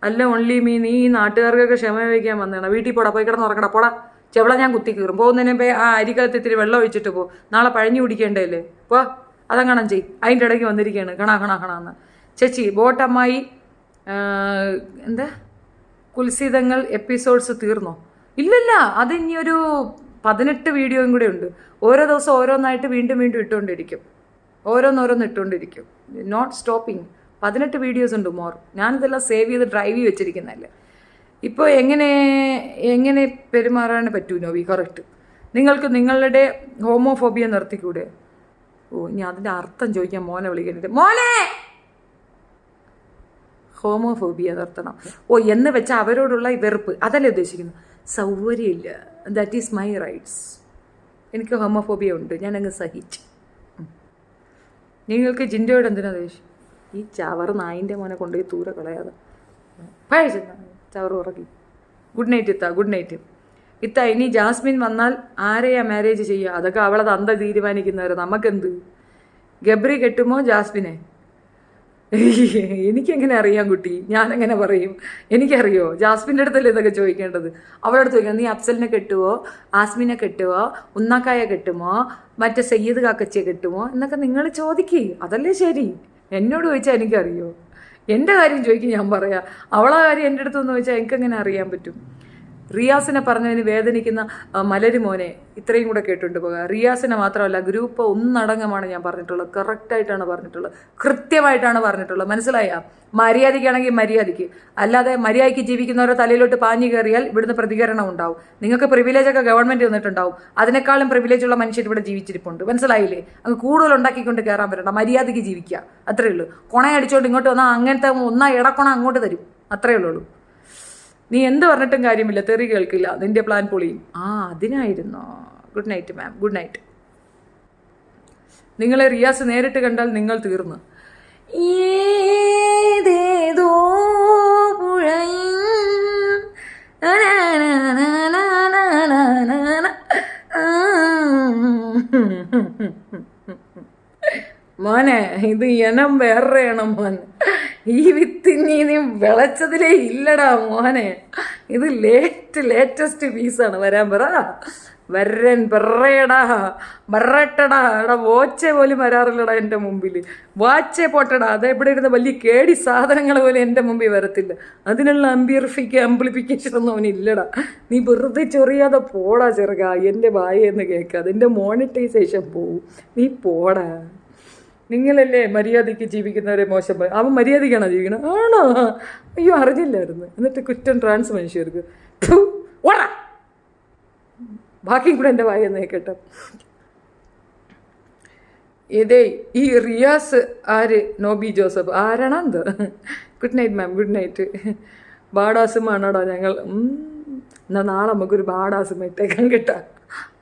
അല്ല ഓൺലി മീ, നീ ഈ നാട്ടുകാർക്കൊക്കെ ക്ഷമ വയ്ക്കാൻ വന്നതാണ്. വീട്ടിൽ പോടാ, പോയി കിടന്ന് ഉറക്കടാ, പോടാ. ചെവള ഞാൻ കുത്തി കീറും. പോകുന്നതിന് മുമ്പേ ആ അരിക്കകത്ത് ഇത്തിരി വെള്ളം ഒഴിച്ചിട്ട് പോ. നാളെ പഴഞ്ഞു കുടിക്കേണ്ടതല്ലേ. പോ, അതങ്ങണം ചെയ്. അതിൻ്റെ ഇടയ്ക്ക് വന്നിരിക്കുകയാണ് കണാന്ന്. ചേച്ചി, ബോട്ടമ്മായി എന്താ കുൽസിതങ്ങൾ എപ്പിസോഡ്സ് തീർന്നോ? ഇല്ലല്ല, അത് ഇനി ഒരു 18 വീഡിയോയും കൂടെ ഉണ്ട്. ഓരോ ദിവസം ഓരോന്നായിട്ട് വീണ്ടും ഇട്ടുകൊണ്ടിരിക്കും. ഓരോന്നോരോന്ന് ഇട്ടുകൊണ്ടിരിക്കും. Not stopping. 18 വീഡിയോസ് ഉണ്ട് മോർ. ഞാനിതെല്ലാം സേവ് ചെയ്ത് ഡ്രൈവ് ചെയ്ത് വെച്ചിരിക്കുന്നതല്ലേ. ഇപ്പോൾ എങ്ങനെ പെരുമാറാൻ പറ്റൂ നോവി? കറക്റ്റ്. നിങ്ങൾക്ക് നിങ്ങളുടെ ഹോമോഫോബിയ നിർത്തിക്കൂടെ? ഓ, ഞാൻ അതിൻ്റെ അർത്ഥം ചോദിക്കാൻ മോനെ വിളിക്കുന്നുണ്ട്. മോനെ, ഹോമോഫോബിയ നിർത്തണം. ഓ, എന്ന് വെച്ചാൽ അവരോടുള്ള വെറുപ്പ്, അതല്ലേ ഉദ്ദേശിക്കുന്നു? സൗകര്യമില്ല. That is my rights. എനിക്ക് ഹോമോഫോബിയ ഉണ്ട്, ഞാനങ്ങ് സഹിച്ചു. നിങ്ങൾക്ക് ജിൻഡോയോട് എന്തിനാ ദേഷ്യം? ഈ ചവറ് നായിൻ്റെ മോനെ കൊണ്ടുപോയി ദൂരെ കളയാതെ പഴച്ച ചവറ് ഉറക്കി. ഗുഡ് നൈറ്റ് ഇത്ത, ഗുഡ് നൈറ്റ് ഇത്ത. ഇനി ജാസ്മിൻ വന്നാൽ ആരെയാ മാരേജ് ചെയ്യുക? അതൊക്കെ അവളത് അന്ത തീരുമാനിക്കുന്നവരെ, നമുക്കെന്ത്? ഗബ്രി കെട്ടുമോ ജാസ്മിനെ? എനിക്കെങ്ങനെ അറിയാം കുട്ടി? ഞാനെങ്ങനെ പറയും? എനിക്കറിയോ? ജാസ്മിൻ്റെ അടുത്തല്ലേ ഇതൊക്കെ ചോദിക്കേണ്ടത്. അവളോട് ചോദിക്കണം, നീ അഫ്സലിനെ കെട്ടുവോ, ആസ്മിനെ കെട്ടുവോ, ഉന്നാക്കായ കെട്ടുമോ, മറ്റേ സയ്യിദ് കാക്കച്ചിയെ കെട്ടുമോ എന്നൊക്കെ നിങ്ങൾ ചോദിക്കുക. അതല്ലേ ശരി. എന്നോട് ചോദിച്ചാൽ എനിക്കറിയോ? എൻ്റെ കാര്യം ചോദിക്കും, ഞാൻ പറയാം. അവളെ കാര്യം എൻ്റെ അടുത്തൊന്ന് ചോദിച്ചാൽ എനിക്കെങ്ങനെ അറിയാൻ പറ്റും? റിയാസിനെ പറഞ്ഞതിന് വേദനിക്കുന്ന മലര് മോനെ ഇത്രയും കൂടെ കേട്ടുകൊണ്ട് പോകുക. റിയാസിനെ മാത്രമല്ല, ഗ്രൂപ്പ് ഒന്നടങ്കമാണ് ഞാൻ പറഞ്ഞിട്ടുള്ളത്. കറക്റ്റായിട്ടാണ് പറഞ്ഞിട്ടുള്ളത്, കൃത്യമായിട്ടാണ് പറഞ്ഞിട്ടുള്ളത്. മനസ്സിലായ? മര്യാദയ്ക്കാണെങ്കിൽ മര്യാദയ്ക്ക്, അല്ലാതെ മര്യാദയ്ക്ക് ജീവിക്കുന്നവരെ തലയിലോട്ട് പാഞ്ഞു കയറിയാൽ ഇവിടുന്ന് പ്രതികരണം ഉണ്ടാവും. നിങ്ങൾക്ക് പ്രിവിലേജൊക്കെ ഗവൺമെൻറ് തന്നിട്ടുണ്ടാവും. അതിനേക്കാളും പ്രിവിലേജുള്ള മനുഷ്യർ ഇവിടെ ജീവിച്ചിരിപ്പുണ്ട്. മനസ്സിലായില്ലേ? അങ്ങ് കൂടുതൽ ഉണ്ടാക്കിക്കൊണ്ട് കയറാൻ പറ്റണ്ട. മര്യാദയ്ക്ക് ജീവിക്കുക, അത്രയേ ഉള്ളൂ. കൊണയടിച്ചോണ്ട് ഇങ്ങോട്ട് വന്നാൽ അങ്ങനത്തെ ഇടക്കൊണ അങ്ങോട്ട് തരും, അത്രയേ ഉള്ളൂ. നീ എന്ത് പറഞ്ഞിട്ടും കാര്യമില്ല, തെറി കേൾക്കില്ല, നിന്റെ പ്ലാൻ പൊളിയും. അതിനായിരുന്നോ? ഗുഡ് നൈറ്റ് മാം, ഗുഡ് നൈറ്റ്. നിങ്ങളെ റിയാസ് നേരിട്ട് കണ്ടാൽ നിങ്ങൾ തീർന്നു. ഏതേതോ മോനെ, ഇത് ഇനം വേറെ ഇനം മോൻ. ഈ വിത്തിനി നീ വിളച്ചതിലേ ഇല്ലടാ മോനെ. ഇത് ലേറ്റസ്റ്റ് പീസാണ്. വരാൻ പറ, വരൻ പറയടാ, ബറട്ടടാ. എടാ വാച്ചേ പോലും വരാറില്ലടാ എൻ്റെ മുമ്പിൽ. വാച്ചേ പോട്ടടാ, അതെവിടെ ഇരുന്ന് വലിയ കേടി സാധനങ്ങൾ പോലും എൻ്റെ മുമ്പിൽ വരത്തില്ല. അതിനുള്ള ആംപ്ലിഫിക്കേഷൻ ഒന്നും അവനില്ലടാ. നീ വെറുതെ ചൊറിയാതെ പോടാ ചെറുക. എൻ്റെ വായെന്ന് കേൾക്കുക, അതിൻ്റെ മോണിറ്റൈസേഷൻ പോവും. നീ പോടാ. നിങ്ങളല്ലേ മര്യാദയ്ക്ക് ജീവിക്കുന്നവരെ മോശം. അവൻ മര്യാദയ്ക്കാണോ ജീവിക്കണം? ആണോ? അയ്യോ, അറിഞ്ഞില്ലായിരുന്നു. എന്നിട്ട് കുറ്റം ട്രാൻസ് മനുഷ്യർക്ക്. ഓടാ, ബാക്കിയും കൂടെ എൻ്റെ വായെന്ന് കേട്ടോ. ഇതേ ഈ റിയാസ് ആര്? നോബി ജോസഫ് ആരാണ് എന്ത്? ഗുഡ് നൈറ്റ് മാം, ഗുഡ് നൈറ്റ്. ബാഡാസുമാണോടാ ഞങ്ങൾ. എന്നാൽ നാളെ നമുക്കൊരു ബാഡാസുമ ഇട്ടേക്കാൻ കിട്ടാ.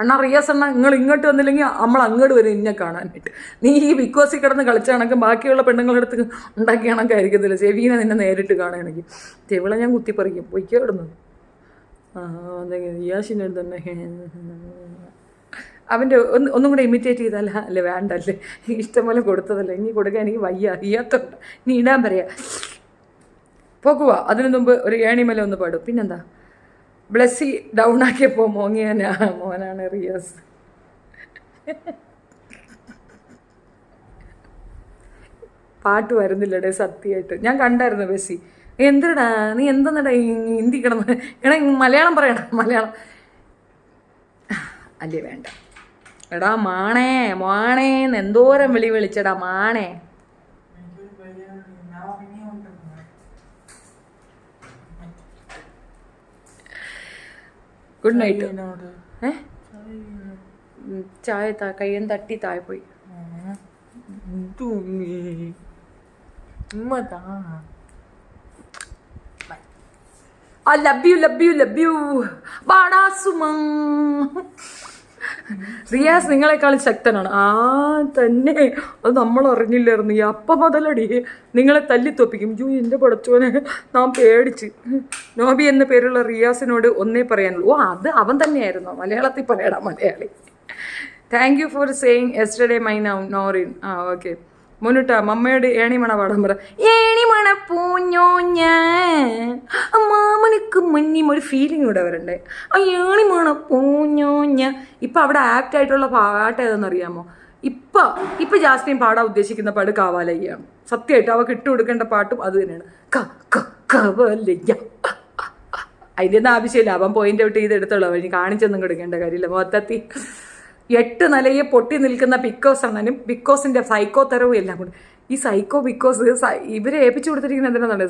അണ്ണാ റിയാസ് അണ്ണാ, നിങ്ങൾ ഇങ്ങോട്ട് വന്നില്ലെങ്കിൽ നമ്മൾ അങ്ങോട്ട് വരും ഇന്നെ കാണാനായിട്ട്. നീ ഈ ബിഗ് ബോസിൽ കിടന്ന് കളിച്ചാണെങ്കിൽ ബാക്കിയുള്ള പെണ്ണുങ്ങളുടെ അടുത്ത് ഉണ്ടാക്കിയ കണക്ക് ആയിരിക്കത്തില്ല. ചെവീനെ നിന്നെ നേരിട്ട് കാണുകയാണെങ്കിൽ ചെവിളെ ഞാൻ കുത്തിപ്പറിക്കും. പൊയ്ക്കോ ഇടുന്നു. റിയാസിൻ്റെ അടുത്ത് തന്നെ അവൻ്റെ ഒന്നും കൂടെ ഇമിറ്റേറ്റ് ചെയ്താലേ? അല്ലേ വേണ്ടല്ലേ, ഇഷ്ടംപോലെ കൊടുത്തതല്ലേ, ഇനി കൊടുക്കാൻ എനിക്ക് വയ്യ, അറിയാത്തോണ്ട് നീ ഇടാൻ പറയാ. പോകുക. അതിനു മുമ്പ് ഒരു ഏണിമല ഒന്ന് പാടും. പിന്നെന്താ, ബ്ലസ്സി ഡൗൺ ആക്കിയപ്പോൾ മോനാണ് റിയാസ്. പാട്ട് വരുന്നില്ലടേ സത്യമായിട്ട്. ഞാൻ കണ്ടായിരുന്നു ബസ്സി. എന്തിടാ നീ എന്തെന്നടാ ഹിന്ദി കിടന്ന് എടാ മലയാളം പറയണം. മലയാളം അല്ലേ വേണ്ട. എടാ മാണേ മാണേന്ന് എന്തോരം വിളിച്ചടാ മാണേ. Good night. ചായ കയ്യും തട്ടി താഴെ പോയി. ലവ് യു ബാടാസുമാ. റിയാസ് നിങ്ങളെക്കാളും ശക്തനാണ്. തന്നെ അത് നമ്മൾ അറിഞ്ഞില്ലായിരുന്നു. ഈ അപ്പം മുതലടി നിങ്ങളെ തല്ലിത്തൊപ്പിക്കും. എൻ്റെ പടച്ചോനെ നാം പേടിച്ച്. നോബി എന്ന പേരുള്ള റിയാസിനോട് ഒന്നേ പറയാനുള്ളൂ. അത് അവൻ തന്നെയായിരുന്നു. മലയാളത്തിൽ പറയടാ മലയാളി. Thank you for saying yesterday my നോറിൻ. ഓക്കെ മുന്നിട്ടാ മമ്മയോട് ഏണിമണ പാടാൻ പറ. ഏണിമണ പൂഞ്ഞോഞ്ഞ മാമണിക്ക് മഞ്ഞിയും ഒരു ഫീലിംഗ് ഇവിടെ വരണ്ടേ. ഏണിമണ പൂഞ്ഞോഞ്ഞ. ഇപ്പം അവിടെ ആപ്റ്റ് ആയിട്ടുള്ള പാട്ട് ഏതെന്നറിയാമോ? ഇപ്പം ജാസ്മിൻ പാടാൻ ഉദ്ദേശിക്കുന്ന പാട്ട് കാവാലയ്യാണ്. സത്യമായിട്ട് അവൾക്ക് ഇട്ട് കൊടുക്കേണ്ട പാട്ടും അത് തന്നെയാണ്. കവലയ്യ. അതിൻ്റെ ഒന്നും ആവശ്യമില്ല. അവൻ പോയിന്റ് ഔട്ട് ചെയ്തെടുത്തുള്ളൂ. അവന് കാണിച്ചൊന്നും കൊടുക്കേണ്ട കാര്യമില്ല. മൊത്തത്തിൽ 8 നിലയെ പൊട്ടി നിൽക്കുന്ന ബിക്കോസ് അണ്ണനും ബിക്കോസിൻ്റെ സൈക്കോ തരവും എല്ലാം കൂടി. ഈ സൈക്കോ ബിക്കോസ് ഇവരെ ഏൽപ്പിച്ചു കൊടുത്തിരിക്കുന്നത് എന്തിനാണ്?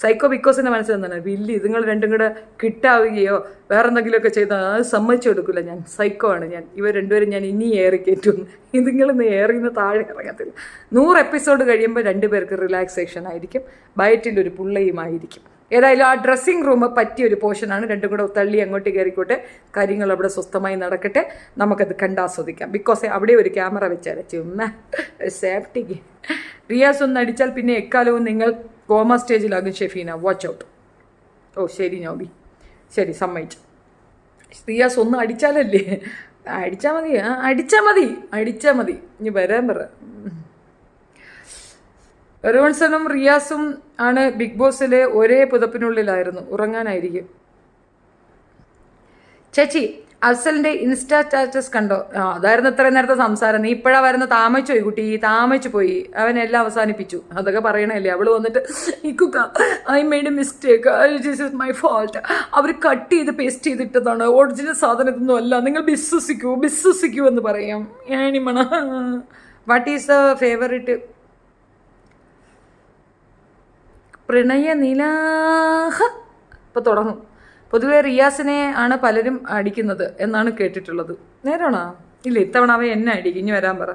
സൈക്കോ ബിക്കോസിൻ്റെ മനസ്സിൽ എന്താണ്? വില്ലി ഇതുങ്ങൾ രണ്ടും കൂടെ കിട്ടാവുകയോ വേറെ എന്തെങ്കിലുമൊക്കെ ചെയ്താൽ അത് സമ്മതിച്ചു കൊടുക്കില്ല. ഞാൻ സൈക്കോ ആണ് ഞാൻ. ഇവർ രണ്ടുപേരും ഞാൻ ഇനി ഏറി കയറ്റുന്നു. ഇതുങ്ങളിന്ന് ഏറിന്ന് താഴെ ഇറങ്ങത്തില്ല. 100 എപ്പിസോഡ് കഴിയുമ്പോൾ 2 പേർക്ക് റിലാക്സേഷൻ ആയിരിക്കും. ബയറ്റിൻ്റെ ഒരു പുള്ളയുമായിരിക്കും. ഏതായാലും ആ ഡ്രസ്സിങ് റൂം പറ്റിയൊരു പോർഷനാണ്. രണ്ടും കൂടെ തള്ളി അങ്ങോട്ട് കയറിക്കോട്ടെ. കാര്യങ്ങൾ അവിടെ സ്വസ്ഥമായി നടക്കട്ടെ. നമുക്കത് കണ്ടാസ്വദിക്കാം. ബിക്കോസ് അവിടെ ഒരു ക്യാമറ വെച്ചാൽ ചുമ്മാ സേഫ്റ്റിക്ക്. റിയാസ് ഒന്ന് അടിച്ചാൽ പിന്നെ എക്കാലവും നിങ്ങൾ കോമ സ്റ്റേജിലാകും ഷെഫീന. Watch out. ഓ ശരി നോബി, ശരി സമ്മതിച്ചു. റിയാസ് ഒന്ന് അടിച്ചാലല്ലേ? അടിച്ചാൽ മതി. ഇനി വരാൻ പറ. റോൺസണും റിയാസും ആണ് ബിഗ് ബോസിലെ ഒരേ പുതപ്പിനുള്ളിലായിരുന്നു. ഉറങ്ങാനായിരിക്കും. ചേച്ചി അഫ്സലിന്റെ ഇൻസ്റ്റാ സ്റ്റാറ്റസ് കണ്ടോ? അതായിരുന്നു ഇത്രയും നേരത്തെ സംസാരം. നീ ഇപ്പോഴാ വരുന്ന? താമസിച്ചു പോയി കുട്ടി, താമസിച്ചു പോയി. അവനെല്ലാം അവസാനിപ്പിച്ചു. അതൊക്കെ പറയണല്ലേ. അവള് വന്നിട്ട് I made a mistake, this is my fault, അവർ കട്ട് ചെയ്ത് പേസ്റ്റ് ചെയ്തിട്ടതാണ്, ഒറിജിനൽ സാധനത്തൊന്നും അല്ല, നിങ്ങൾ വിശ്വസിക്കൂ എന്ന് പറയാം. ഏണിമണ. വാട്ട് ഈസ് ദ ഫേവറിറ്റ് പ്രണയ നിലാഹ? ഇപ്പോൾ തുടങ്ങും. പൊതുവെ റിയാസിനെ ആണ് പലരും അടിക്കുന്നത് എന്നാണ് കേട്ടിട്ടുള്ളത്. നേരാണോ? ഇല്ല, ഇത്തവണ അവൻ എന്നെ അടിക്കും. ഇനി വരാൻ പറ.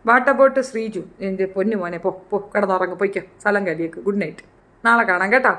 What about Sreeju? എൻ്റെ പൊന്നു മോനെ, പോ കിടന്നുറങ്ങ്, പൊയ്ക്കോ, സ്ഥലം കലിയേക്ക്. Good night. നാളെ കാണാം കേട്ടോ.